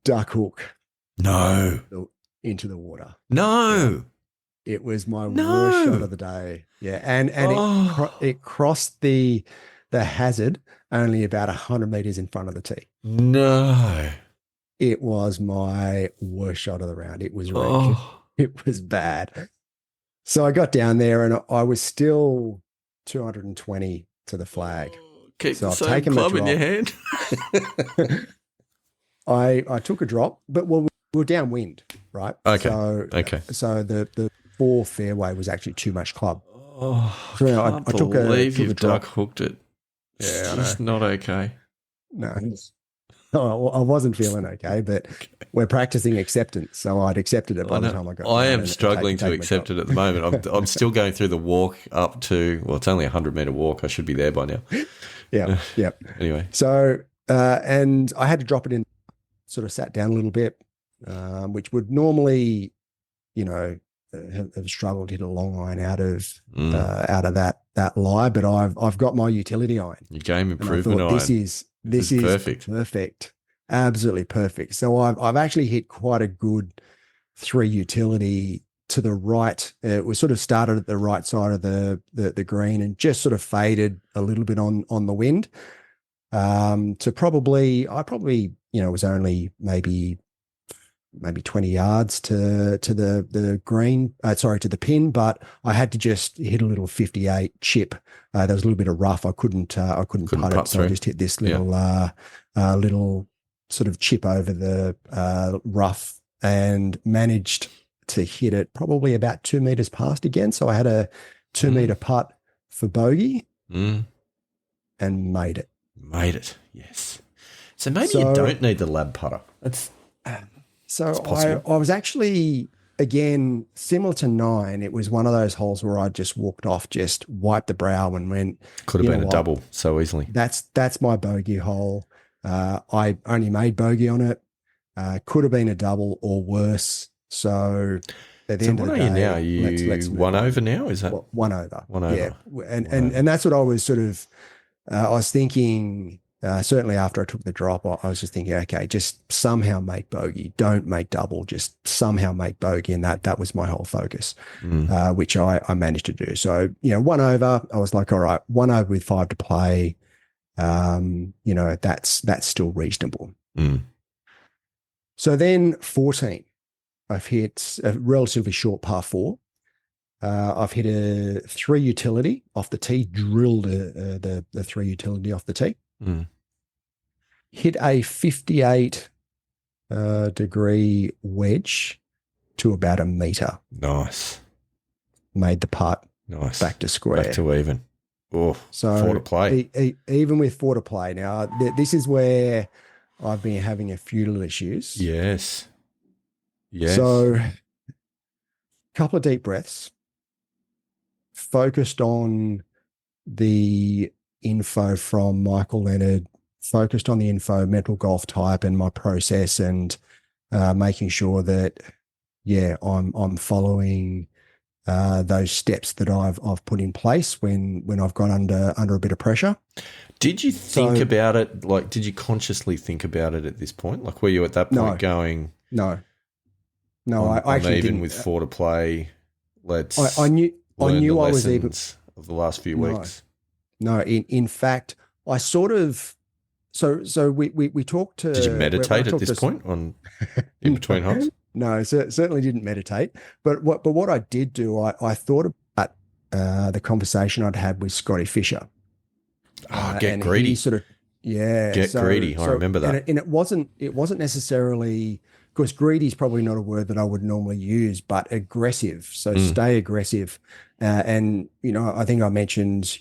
duck hook. No. Into the water. No. It was my worst shot of the day. Yeah. And it crossed the hazard only about 100 meters in front of the tee. No. It was my worst shot of the round. It was wretched. It was bad. So I got down there and I was still 220 to the flag. Keep the same club in your hand. I took a drop, but we were downwind, right? Okay. So the 4 fairway was actually too much club. So I took you've duck hooked it. Yeah, it's not okay. No, I wasn't feeling okay, but we're practicing acceptance, so I'd accepted it by the time I got. I am struggling to accept it at the moment. I'm still going through the walk up to. Well, it's only a 100-meter walk. I should be there by now. Yeah. Anyway, so and I had to drop it in. Sort of sat down a little bit, which would normally, have struggled to hit a long iron out of that lie, but I've got my utility iron. Your game improvement iron. This is perfect, absolutely perfect. So I've actually hit quite a good 3 utility to the right. It was sort of started at the right side of the green and just sort of faded a little bit on the wind. To probably, it was only maybe 20 yards to the green, to the pin, but I had to just hit a little 58 chip. There was a little bit of rough. I couldn't putt it, so I just hit this little sort of chip over the rough and managed to hit it probably about 2 meters past again. So I had a 2 meter putt for bogey and made it. Made it, yes. So maybe you don't need the lab putter. So I was actually, again, similar to 9, it was one of those holes where I just walked off, just wiped the brow and went. Could have been a double so easily. That's my bogey hole. I only made bogey on it. Could have been a double or worse. So at the end of the day, now? Are you one over now? Is that one over? One over. Yeah, and that's what I was sort of. I was thinking. Certainly after I took the drop, I was just thinking, okay, just somehow make bogey. Don't make double. Just somehow make bogey, and that was my whole focus, which I managed to do. So one over. I was like, all right, one over with 5 to play. That's still reasonable. So then 14, I've hit a relatively short par 4. I've hit a 3 utility off the tee, drilled the 3 utility off the tee. Hit a 58 degree wedge to about a meter. Nice. Made the putt. Nice. Back to square. Back to even. Oh, so 4 to play. Even with 4 to play. Now, this is where I've been having a few little issues. Yes. So a couple of deep breaths. Focused on the info from Michael Leonard, focused on the info, mental golf type and my process, and making sure that, I'm following those steps that I've put in place when I've got under a bit of pressure. Did you think about it? Like, did you consciously think about it at this point? Like, were you at that point going, No, I actually even didn't. With 4 to play, I knew I was even of the last few weeks. No, in fact, I sort of. So we talked to. Did you meditate at this point in between holes? No, certainly didn't meditate. But what I did do, I thought about the conversation I'd had with Scotty Fisher. Get greedy. Get greedy. I remember that. And it wasn't necessarily, because greedy is probably not a word that I would normally use, but aggressive. So stay aggressive. And I think I mentioned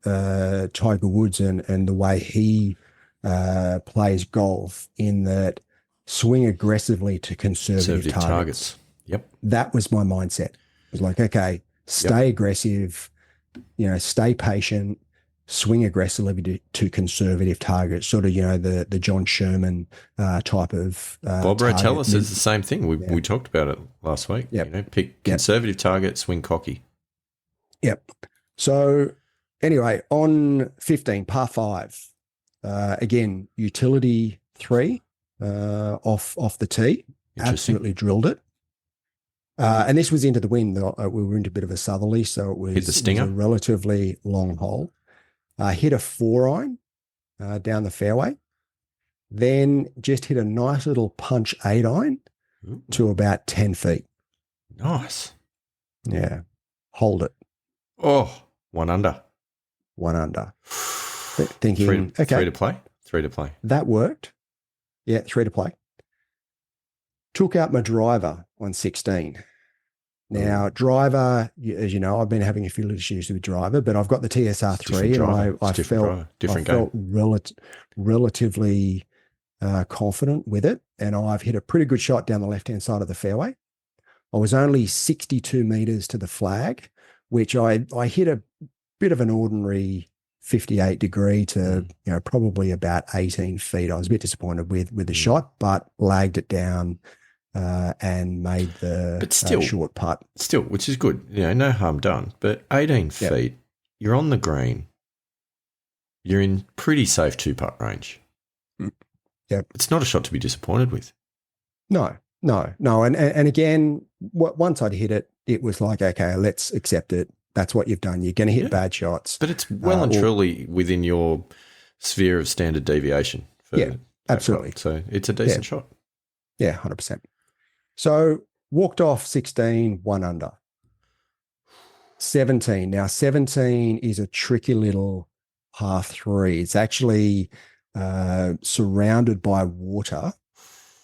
Tiger Woods and the way he plays golf, in that swing aggressively to conservative targets. Yep. That was my mindset. It was like, okay, stay aggressive, stay patient, swing aggressively to conservative targets, sort of, the John Sherman type of Bob Rotella says the same thing. We talked about it last week. Yep. Pick conservative target, swing cocky. Yep. So anyway, on 15, par 5, again, utility 3 off the tee, absolutely drilled it. And this was into the wind. We were into a bit of a southerly, so it was a relatively long hole. Hit a 4-iron down the fairway, then just hit a nice little punch 8-iron to about 10 feet. Nice. Yeah. Hold it. Oh, 1 under. 1 under. Thinking, 3 to play? 3 to play. That worked. Yeah, 3 to play. Took out my driver on 16. Now, driver, as you know, I've been having a few issues with driver, but I've got the TSR3 and I felt relatively confident with it. And I've hit a pretty good shot down the left-hand side of the fairway. I was only 62 meters to the flag, which I hit a bit of an ordinary 58 degree to, probably about 18 feet. I was a bit disappointed with the shot, but lagged it down and made the short putt. Still, which is good. No harm done. But 18 feet, you're on the green. You're in pretty safe 2-putt range. Yep. It's not a shot to be disappointed with. No. no. And again, once I'd hit it, it was like, okay, let's accept it. That's what you've done. You're going to hit bad shots. But it's well and truly within your sphere of standard deviation. Yeah, absolutely. So it's a decent shot. Yeah, 100%. So walked off 16, 1 under. 17. Now, 17 is a tricky little par 3. It's actually surrounded by water.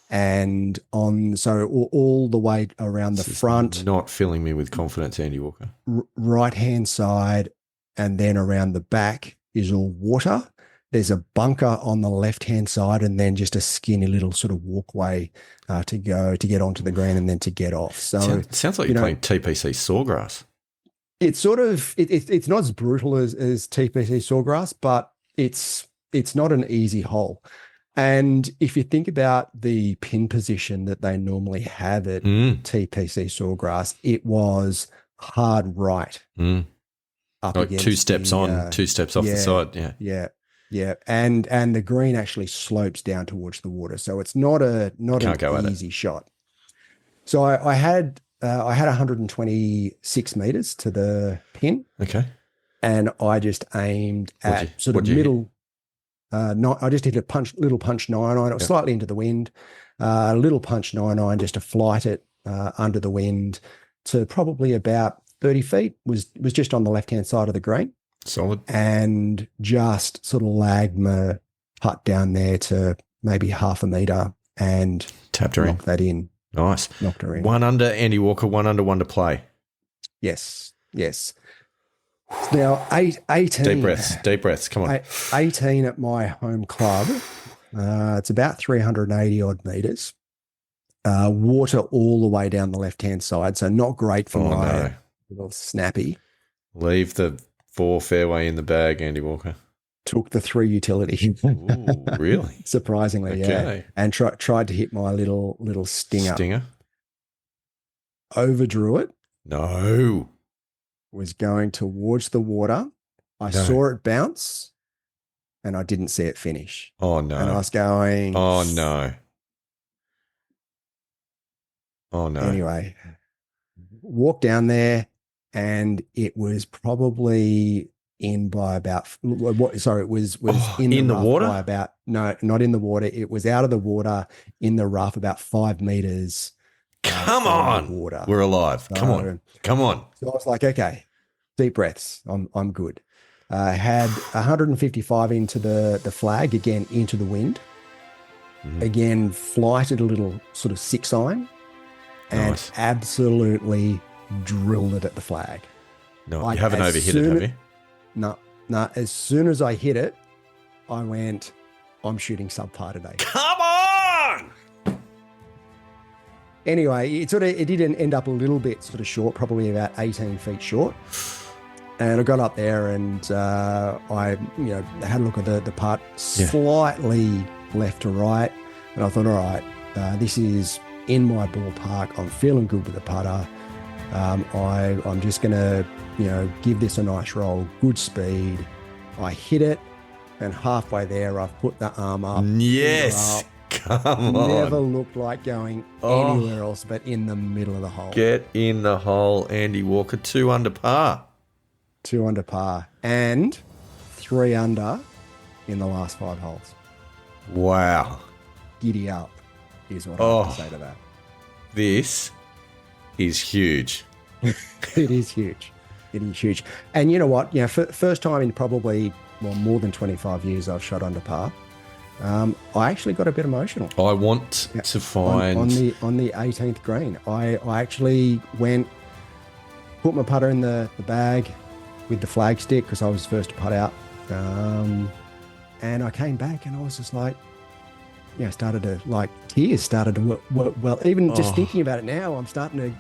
And all the way around the front. Not filling me with confidence, Andy Walker. Right-hand side and then around the back is all water. There's a bunker on the left-hand side and then just a skinny little sort of walkway to get onto the green and then to get off. So sounds like you're playing TPC Sawgrass. It's sort of it's not as brutal as TPC Sawgrass, but it's not an easy hole. And if you think about the pin position that they normally have at TPC Sawgrass, it was hard right. Up like against 2 steps on, 2 steps off the side. Yeah. And the green actually slopes down towards the water. So it's not an easy shot. So I had 126 meters to the pin. Okay. And I just aimed at sort of middle. I just hit a little punch 9-iron. It was slightly into the wind. Little punch 9-iron just to flight it under the wind to probably about 30 feet. Was just on the left-hand side of the green. Solid. And just sort of lagged my putt down there to maybe half a meter and tapped her knocked that in. Nice. Knocked her in. 1 under, Andy Walker, 1 under, 1 to play. Yes. Now, 18. Deep breaths. Come on. 18 at my home club. It's about 380 odd meters. Water all the way down the left-hand side, so not great for my little snappy. Leave the 4 fairway in the bag, Andy Walker. Took the 3 utility. Ooh, really? Surprisingly, yeah. And tried to hit my little stinger. Overdrew it. No. Was going towards the water. I saw it bounce and I didn't see it finish. Oh, no. And I was going. Oh, no. Oh, no. Anyway, walked down there and it was probably in by about, it was in the water? by about, no, not in the water. It was out of the water in the rough about 5 meters. Come on. Water. We're alive. Come on. So I was like, okay, deep breaths. I'm good. Had 155 into the flag, again, into the wind. Mm-hmm. Again, flighted a little sort of 6-iron and absolutely drilled it at the flag. No, you haven't overhit it, have you? No. As soon as I hit it, I went, I'm shooting subpar today. Come on! Anyway, it did end up a little bit sort of short, probably about 18 feet short. And I got up there and I had a look at the putt, slightly left to right. And I thought, all right, this is in my ballpark. I'm feeling good with the putter. I'm just going to, give this a nice roll, good speed. I hit it, and halfway there, I've put the arm up. Yes. Come on. Never looked like going anywhere else but in the middle of the hole. Get in the hole, Andy Walker. 2 under par. 2 under par. And 3 under in the last 5 holes. Wow. Giddy up is what I have to say to that. This is huge. It is huge. It is huge. And you know what? First time in probably more than 25 years I've shot under par. I actually got a bit emotional. I want to find on the 18th green. I actually went, put my putter in the bag with the flag stick because I was first to putt out, and I came back and I was just like, started to tears started to well. Even just thinking about it now, I'm starting to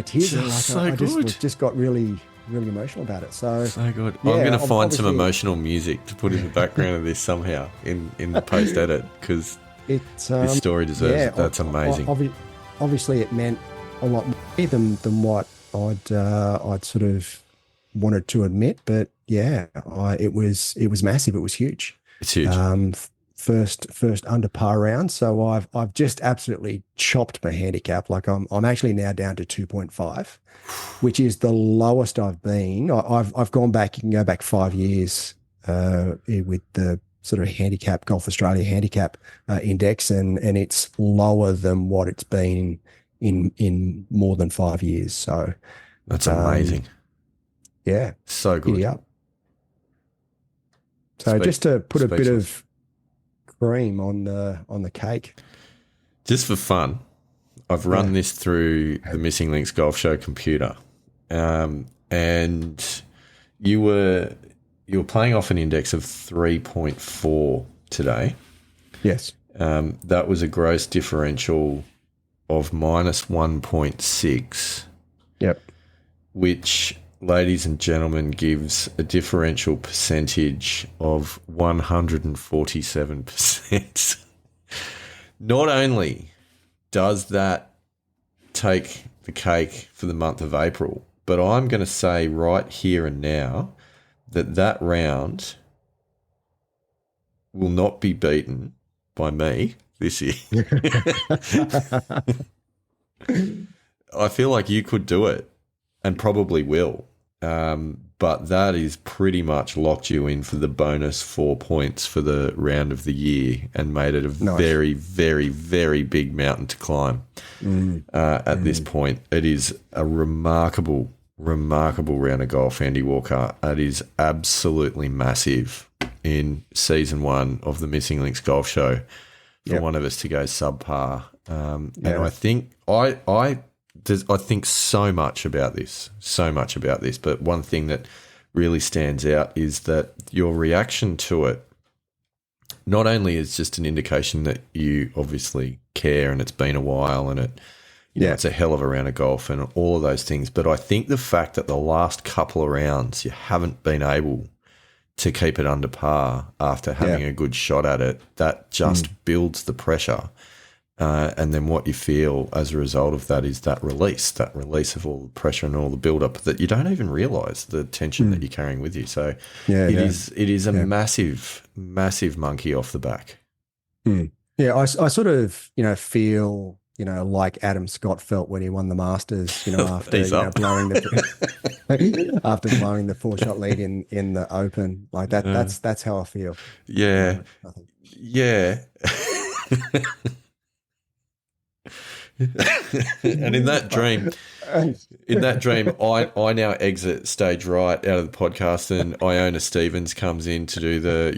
tears. I just got really emotional about it. So good. I'm going to find some emotional music to put in the background of this somehow in the post edit because this story deserves it. That's amazing. Obviously, it meant a lot more than what I'd sort of wanted to admit. But it was massive. It was huge. It's huge. first under par round. So I've just absolutely chopped my handicap. Like I'm actually now down to 2.5, which is the lowest I've been. I've gone back. You can go back 5 years with the sort of handicap Golf Australia handicap index, and it's lower than what it's been in more than 5 years. So that's amazing. Yeah, so good. Giddy up. So just to put a bit of cream on the cake, just for fun, I've run this through the Missing Links Golf Show computer, and you were playing off an index of 3.4 today. Yes. That was a gross differential of minus 1.6. Yep. Which, ladies and gentlemen, gives a differential percentage of 147%. Not only does that take the cake for the month of April, but I'm going to say right here and now that round will not be beaten by me this year. I feel like you could do it and probably will. But that is pretty much locked you in for the bonus 4 points for the round of the year and made it a very, very, very big mountain to climb at this point. It is a remarkable round of golf, Andy Walker. It is absolutely massive in season 1 of the Missing Links Golf Show for one of us to go subpar. And I think I think so much about this, but one thing that really stands out is that your reaction to it not only is just an indication that you obviously care and it's been a while and it's a hell of a round of golf and all of those things, but I think the fact that the last couple of rounds you haven't been able to keep it under par after having a good shot at it, that just builds the pressure. And then what you feel as a result of that is that release of all the pressure and all the build-up that you don't even realise the tension that you're carrying with you. So it is a massive, massive monkey off the back. Yeah, I sort of, feel, like Adam Scott felt when he won the Masters, after blowing the after blowing the 4-shot lead in the Open. Like that that's how I feel. Yeah. Yeah. And in that dream, I now exit stage right out of the podcast, and Iona Stevens comes in to do the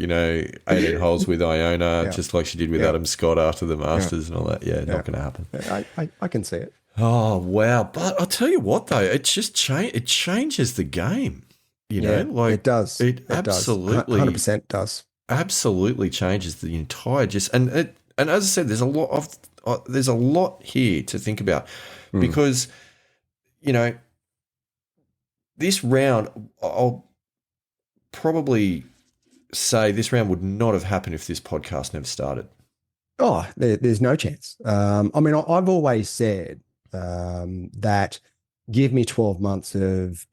18 holes with Iona, just like she did with Adam Scott after the Masters and all that. Not going to happen. I can see it. Oh wow! But I'll tell you what though, it just it changes the game. It does. It absolutely 100% does. Absolutely changes the entire and as I said, there's a lot here to think about because, this round, I'll probably say this round would not have happened if this podcast never started. Oh, there's no chance. I've always said that give me 12 months of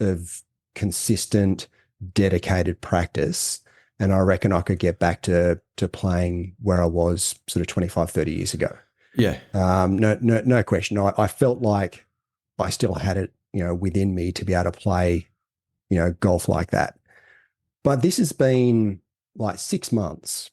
consistent, dedicated practice, and I reckon I could get back to playing where I was sort of 25, 30 years ago. Yeah. No question. I felt like I still had it, within me to be able to play, golf like that. But this has been like 6 months,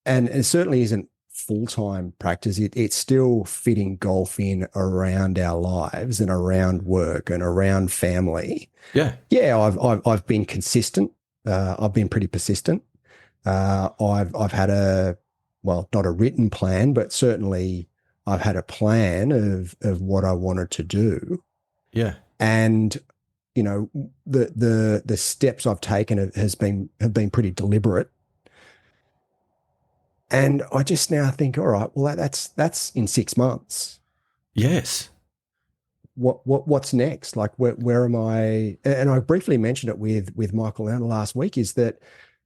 and it certainly isn't full-time practice. It's still fitting golf in around our lives and around work and around family. Yeah. Yeah. I've been consistent. I've been pretty persistent. I've had not a written plan, but certainly I've had a plan of what I wanted to do. Yeah. And, the steps I've taken have been pretty deliberate. And I just now think, all right, well, that's in 6 months. Yes. What's next? Like, where am I? And I briefly mentioned it with Michael Launer last week, is that,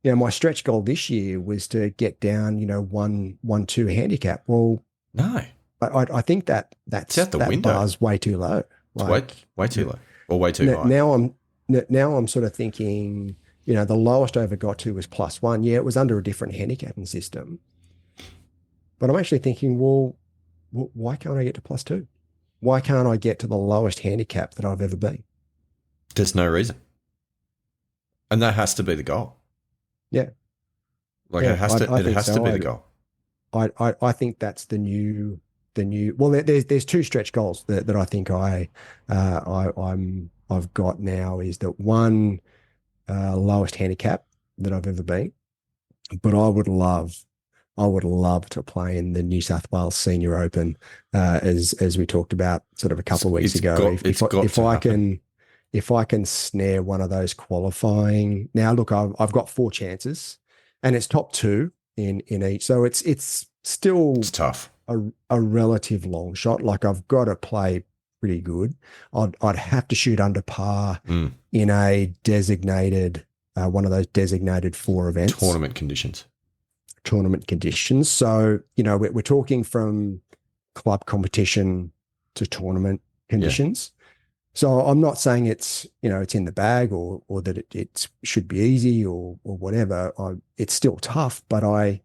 my stretch goal this year was to get down, 1-2 handicap. Well, no, I think that's out the window. Bar's way too low. Like, way too low or way too high. Now I'm sort of thinking, the lowest I ever got to was +1. Yeah, it was under a different handicapping system, But I'm actually thinking, well, why can't I get to +2? Why can't I get to the lowest handicap that I've ever been? There's no reason. And that has to be the goal. Yeah. Like Yeah, it has to be the goal. I think that's the new. Well, there's two stretch goals that I think I've got now. Is that one, lowest handicap that I've ever been, but I would love to play in the New South Wales Senior Open, as we talked about sort of a couple of weeks ago. If I can snare one of those qualifying now, look, I've got 4 chances, and it's top 2 in each, so it's still tough. A relative long shot. Like I've got to play pretty good. I'd have to shoot under par in a designated one of those designated 4 events. Tournament conditions. So, we're talking from club competition to tournament conditions. Yeah. So I'm not saying it's in the bag or that it should be easy or whatever. It's still tough, but I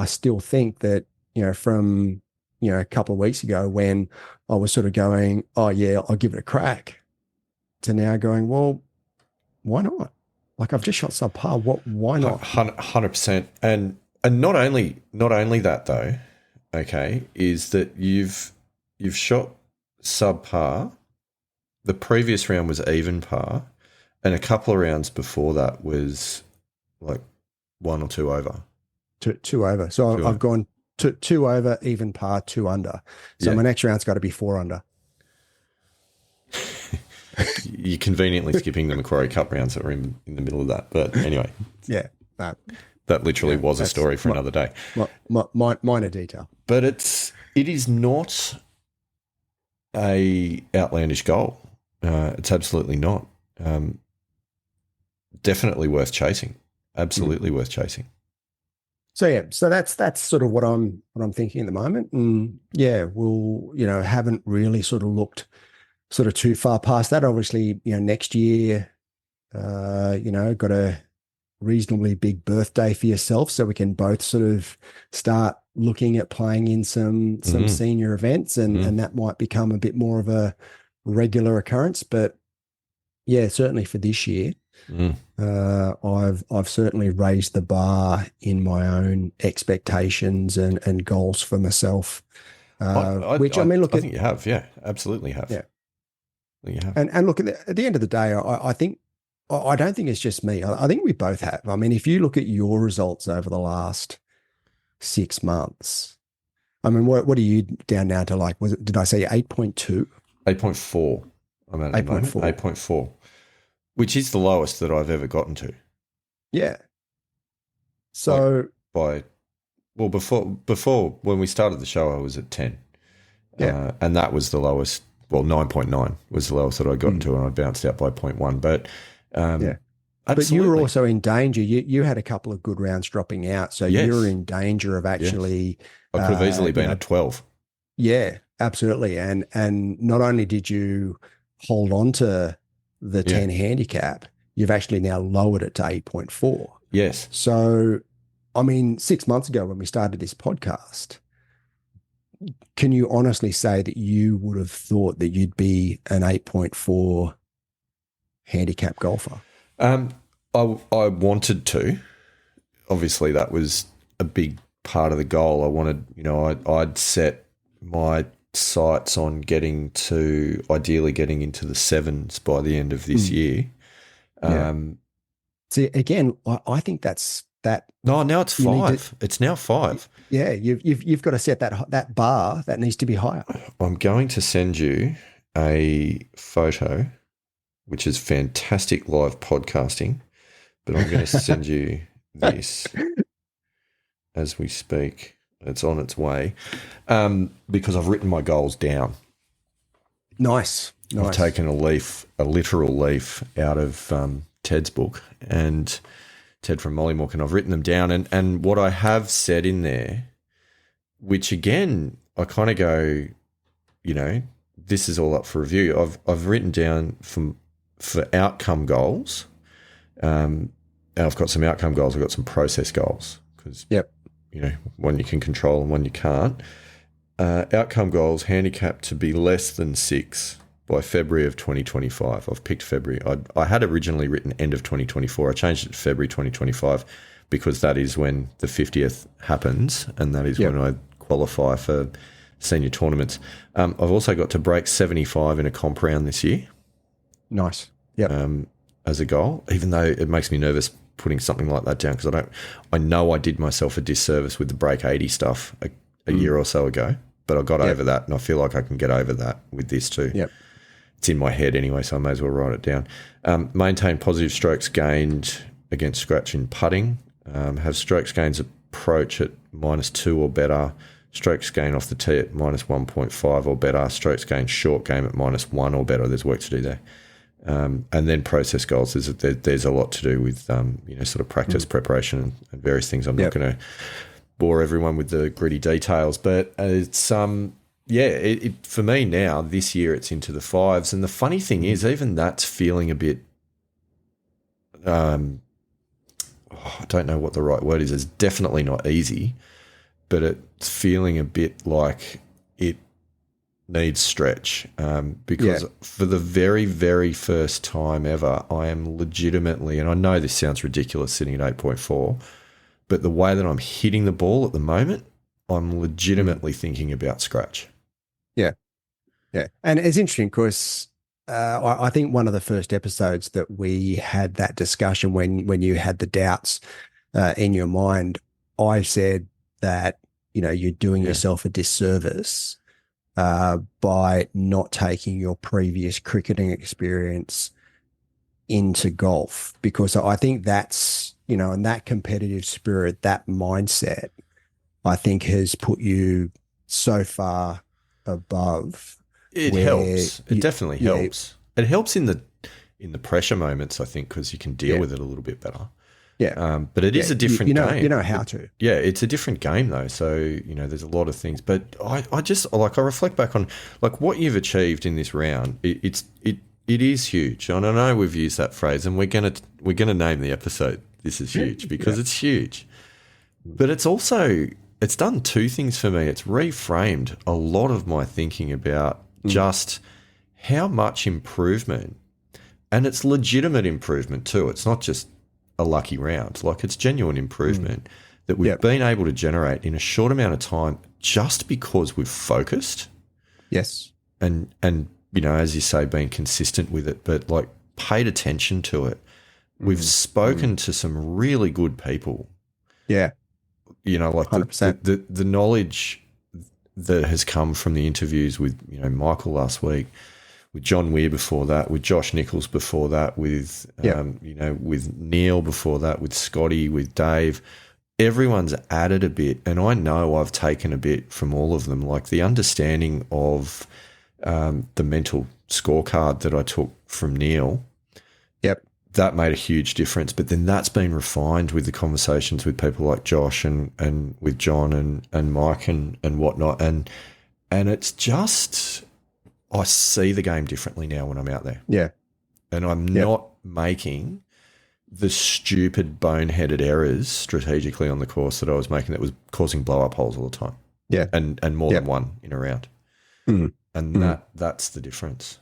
still think that, from, a couple of weeks ago when I was sort of going, oh yeah, I'll give it a crack, to now going, well, why not? Like I've just shot subpar. Why not? 100%. And not only that though, okay, is that you've shot subpar. The previous round was even par, and a couple of rounds before that was like 1 or 2 over. Two over. So I've gone 2 over, even par, 2 under. So my next round's got to be 4 under. You're conveniently skipping the Macquarie Cup rounds that were in the middle of that. But anyway. Yeah. That literally was a story for another day. Minor detail. But it is not a outlandish goal. It's absolutely not. Definitely worth chasing. Absolutely worth chasing. So that's sort of what I'm thinking at the moment. And yeah, we'll, haven't really sort of looked sort of too far past that. Obviously, next year, got a reasonably big birthday for yourself, so we can both sort of start looking at playing in some senior events, and that might become a bit more of a regular occurrence. But yeah, certainly for this year, I've certainly raised the bar in my own expectations and goals for myself. I think you have, yeah, absolutely have. Yeah, I think you have. And look, at the end of the day, I think, I don't think it's just me. I think we both have. I mean, if you look at your results over the last 6 months, I mean, what are you down now to? Like, did I say 8.2? 8.4. I'm at 8.4. 8.4, which is the lowest that I've ever gotten to. Yeah. So before when we started the show, I was at 10. Yeah. And that was the lowest. Well, 9.9 was the lowest that I'd gotten to, and I bounced out by 0.1. But yeah. But you were also in danger. You had a couple of good rounds dropping out, so you were in danger of actually. Yes. I could have easily been at 12. Yeah, absolutely. And not only did you hold on to the 10 handicap, you've actually now lowered it to 8.4. Yes. So, I mean, 6 months ago when we started this podcast, can you honestly say that you would have thought that you'd be an 8.4 handicap golfer? I wanted to. Obviously, that was a big part of the goal. I wanted, I'd set my sights on ideally getting into the 7s by the end of this year. See, again, I think that's that. No, now it's 5. It's now 5. Yeah, you've got to set that bar that needs to be higher. I'm going to send you a photo, which is fantastic live podcasting, but I'm going to send you this as we speak. It's on its way because I've written my goals down. Nice. I've taken a literal leaf out of Ted's book, and Ted from Mollymook, and I've written them down. And what I have said in there, which again, I kind of go, this is all up for review. I've written down for outcome goals. And I've got some outcome goals. I've got some process goals because one you can control and one you can't. Outcome goals, handicap to be less than 6 by February of 2025. I've picked February. I had originally written end of 2024. I changed it to February 2025 because that is when the 50th happens, and that is when I qualify for senior tournaments. I've also got to break 75 in a comp round this year. Nice. Yep. As a goal, even though it makes me nervous putting something like that down because I know I did myself a disservice with the break 80 stuff a year or so ago, but I got over that, and I feel like I can get over that with this too. Yep. It's in my head anyway, so I may as well write it down. Maintain positive strokes gained against scratch in putting. Have strokes gains approach at -2 or better. Strokes gain off the tee at -1.5 or better. Strokes gain short game at -1 or better. There's work to do there. And then process goals. There's a lot to do with sort of practice, preparation, and various things. I'm not going to bore everyone with the gritty details, but it's for me now this year it's into the 5s, and the funny thing is even that's feeling a bit. I don't know what the right word is. It's definitely not easy, but it's feeling a bit like it needs stretch because for the very, very first time ever, I am legitimately, and I know this sounds ridiculous sitting at 8.4, but the way that I'm hitting the ball at the moment, I'm legitimately thinking about scratch. Yeah. Yeah. And it's interesting because I think one of the first episodes that we had that discussion when you had the doubts in your mind, I said that, you're doing yourself a disservice by not taking your previous cricketing experience into golf, because I think that's, and that competitive spirit, that mindset, I think has put you so far above. It helps. It definitely helps. It helps in the pressure moments, I think, because you can deal with it a little bit better. Yeah. But it is a different game. You know how to. Yeah, it's a different game though. So, there's a lot of things. But I just I reflect back on what you've achieved in this round. It is huge. And I know we've used that phrase, and we're gonna name the episode "This is huge" because it's huge. But it's done two things for me. It's reframed a lot of my thinking about just how much improvement, and it's legitimate improvement too. It's not just a lucky round. It's genuine improvement that we've been able to generate in a short amount of time just because we've focused. Yes. And as you say, being consistent with it, but paid attention to it. We've spoken to some really good people. Yeah. 100%. The knowledge that has come from the interviews with, Michael last week, with John Weir before that, with Josh Nichols before that, with with Neil before that, with Scotty, with Dave, everyone's added a bit, and I know I've taken a bit from all of them. The understanding of the mental scorecard that I took from Neil. Yep. That made a huge difference. But then that's been refined with the conversations with people like Josh and with John and Mike and whatnot. And it's just, I see the game differently now when I'm out there. Yeah. And I'm not making the stupid boneheaded errors strategically on the course that I was making that was causing blow up holes all the time. Yeah. And more than one in a round. And that's the difference.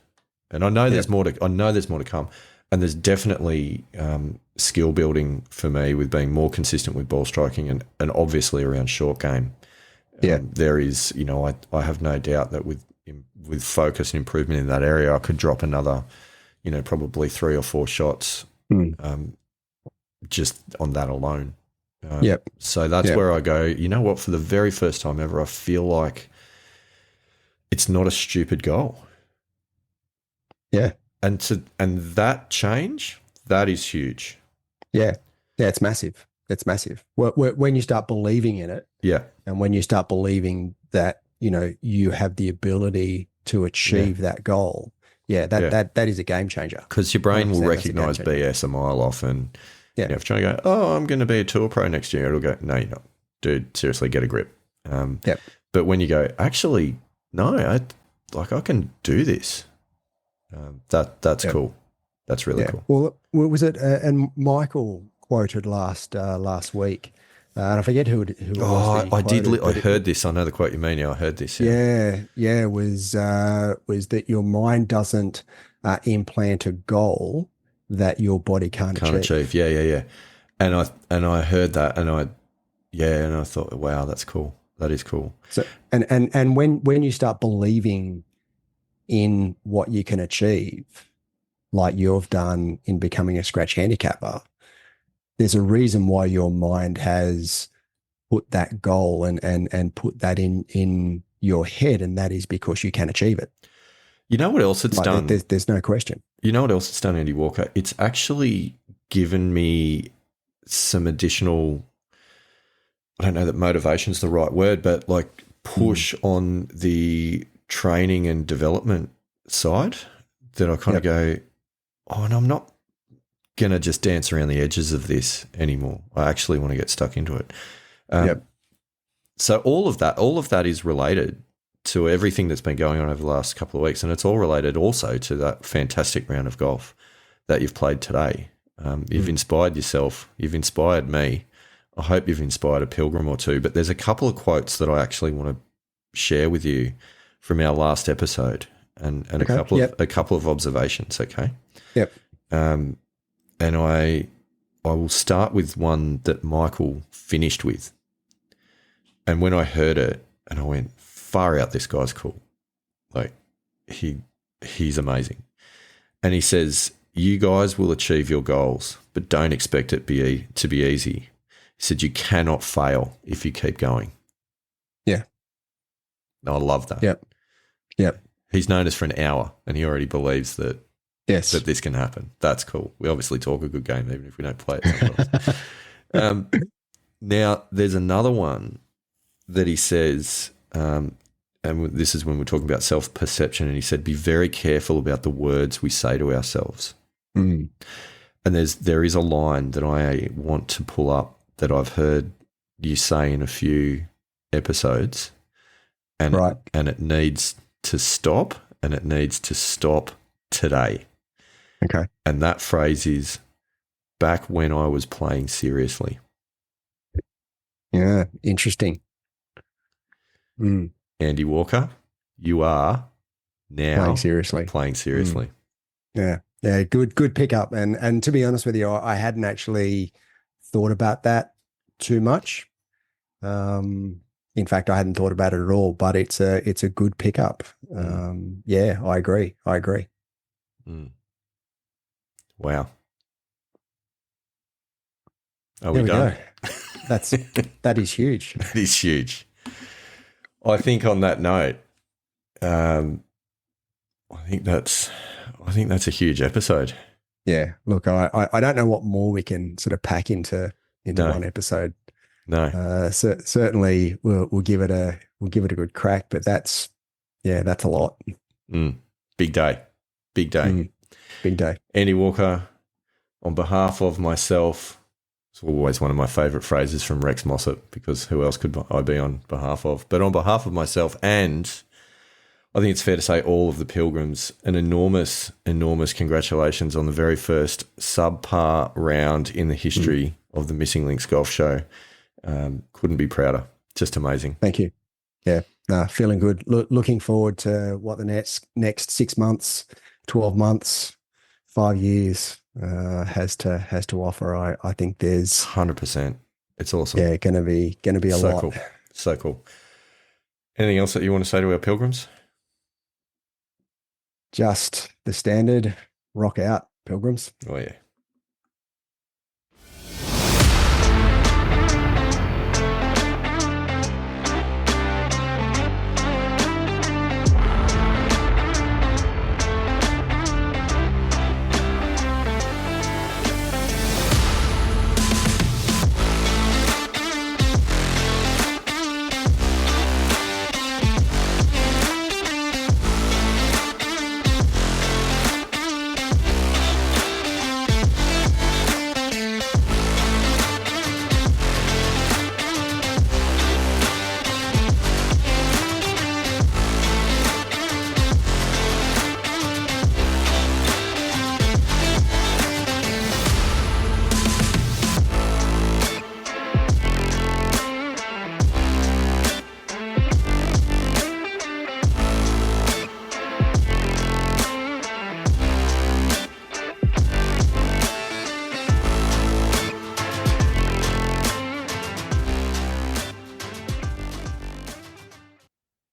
And I know there's more to come. And there's definitely skill building for me with being more consistent with ball striking and obviously around short game. There is, I have no doubt that with focus and improvement in that area, I could drop another, probably 3 or 4 shots just on that alone. So that's where I go, for the very first time ever, I feel like it's not a stupid goal. Yeah. And that change, that is huge. Yeah. Yeah, it's massive. It's massive. When you start believing in it. Yeah. And when you start believing that, you have the ability to achieve that goal. Yeah, that is a game changer. Because your brain will recognize BS a mile off, and if you're trying to go, I'm going to be a tour pro next year, it'll go, no, you're not. Dude, seriously, get a grip. But when you go, actually, no, I can do this. That's cool. That's really cool. Well, was it? And Michael quoted last week And I forget who it was that he I did. quoted, I but heard this. I know the quote you mean. Yeah, I heard this. Yeah. was that your mind doesn't implant a goal that your body can't Can't achieve. Yeah, yeah, yeah. And I heard that, and I thought, wow, that's cool. That is cool. So and when you start believing in what you can achieve, like you've done in becoming a scratch handicapper, there's a reason why your mind has put that goal and put that in your head, and that is because you can achieve it. You know what else it's Like done? there's no question. You know what else it's done, Andy Walker? It's actually given me some additional, I don't know that motivation's the right word, but like push on the training and development side, that I kind of go, oh, and I'm not going to just dance around the edges of this anymore. I actually want to get stuck into it. So all of that is related to everything that's been going on over the last couple of weeks, and it's all related also to that fantastic round of golf that you've played today. You've inspired yourself. You've inspired me. I hope you've inspired a pilgrim or two. But there's a couple of quotes that I actually want to share with you from our last episode, and a couple of observations. Okay. Yep. And I will start with one that Michael finished with. And when I heard it, and I went, far out, this guy's cool. Like, he's amazing. And he says, you guys will achieve your goals, but don't expect it to be easy. He said, you cannot fail if you keep going. Yeah. I love that. Yep. He's known us for an hour, and he already believes that this can happen. That's cool. We obviously talk a good game, even if we don't play it sometimes. Now, there's another one that he says, and this is when we're talking about self-perception, and he said, be very careful about the words we say to ourselves. And there is a line that I want to pull up that I've heard you say in a few episodes, and it needs to stop, and it needs to stop today. Okay. And that phrase is, back when I was playing seriously. Yeah, interesting. Andy Walker, you are now playing seriously. Yeah. Good pickup. And to be honest with you, I hadn't actually thought about that too much. In fact, I hadn't thought about it at all. But it's a good pickup. Yeah, I agree. Wow. Are there we done? Go. That is huge. That is huge. I think on that note, I think that's a huge episode. Yeah. Look, I don't know what more we can sort of pack into one episode. No. Certainly we'll give it a good crack, but that's a lot. Big day. Big day. Andy Walker, on behalf of myself, it's always one of my favourite phrases from Rex Mossop, because who else could I be on behalf of? But on behalf of myself, and I think it's fair to say all of the Pilgrims, an enormous, enormous congratulations on the very first subpar round in the history of the Missing Links Golf Show. Couldn't be prouder. Just amazing. Thank you. Yeah, feeling good. Looking forward to what the next 6 months, 12 months, 5 years has to offer. I think there's 100%. It's awesome. Yeah, gonna be a lot. Cool. So cool. Anything else that you want to say to our Pilgrims? Just the standard, rock out, Pilgrims. Oh yeah.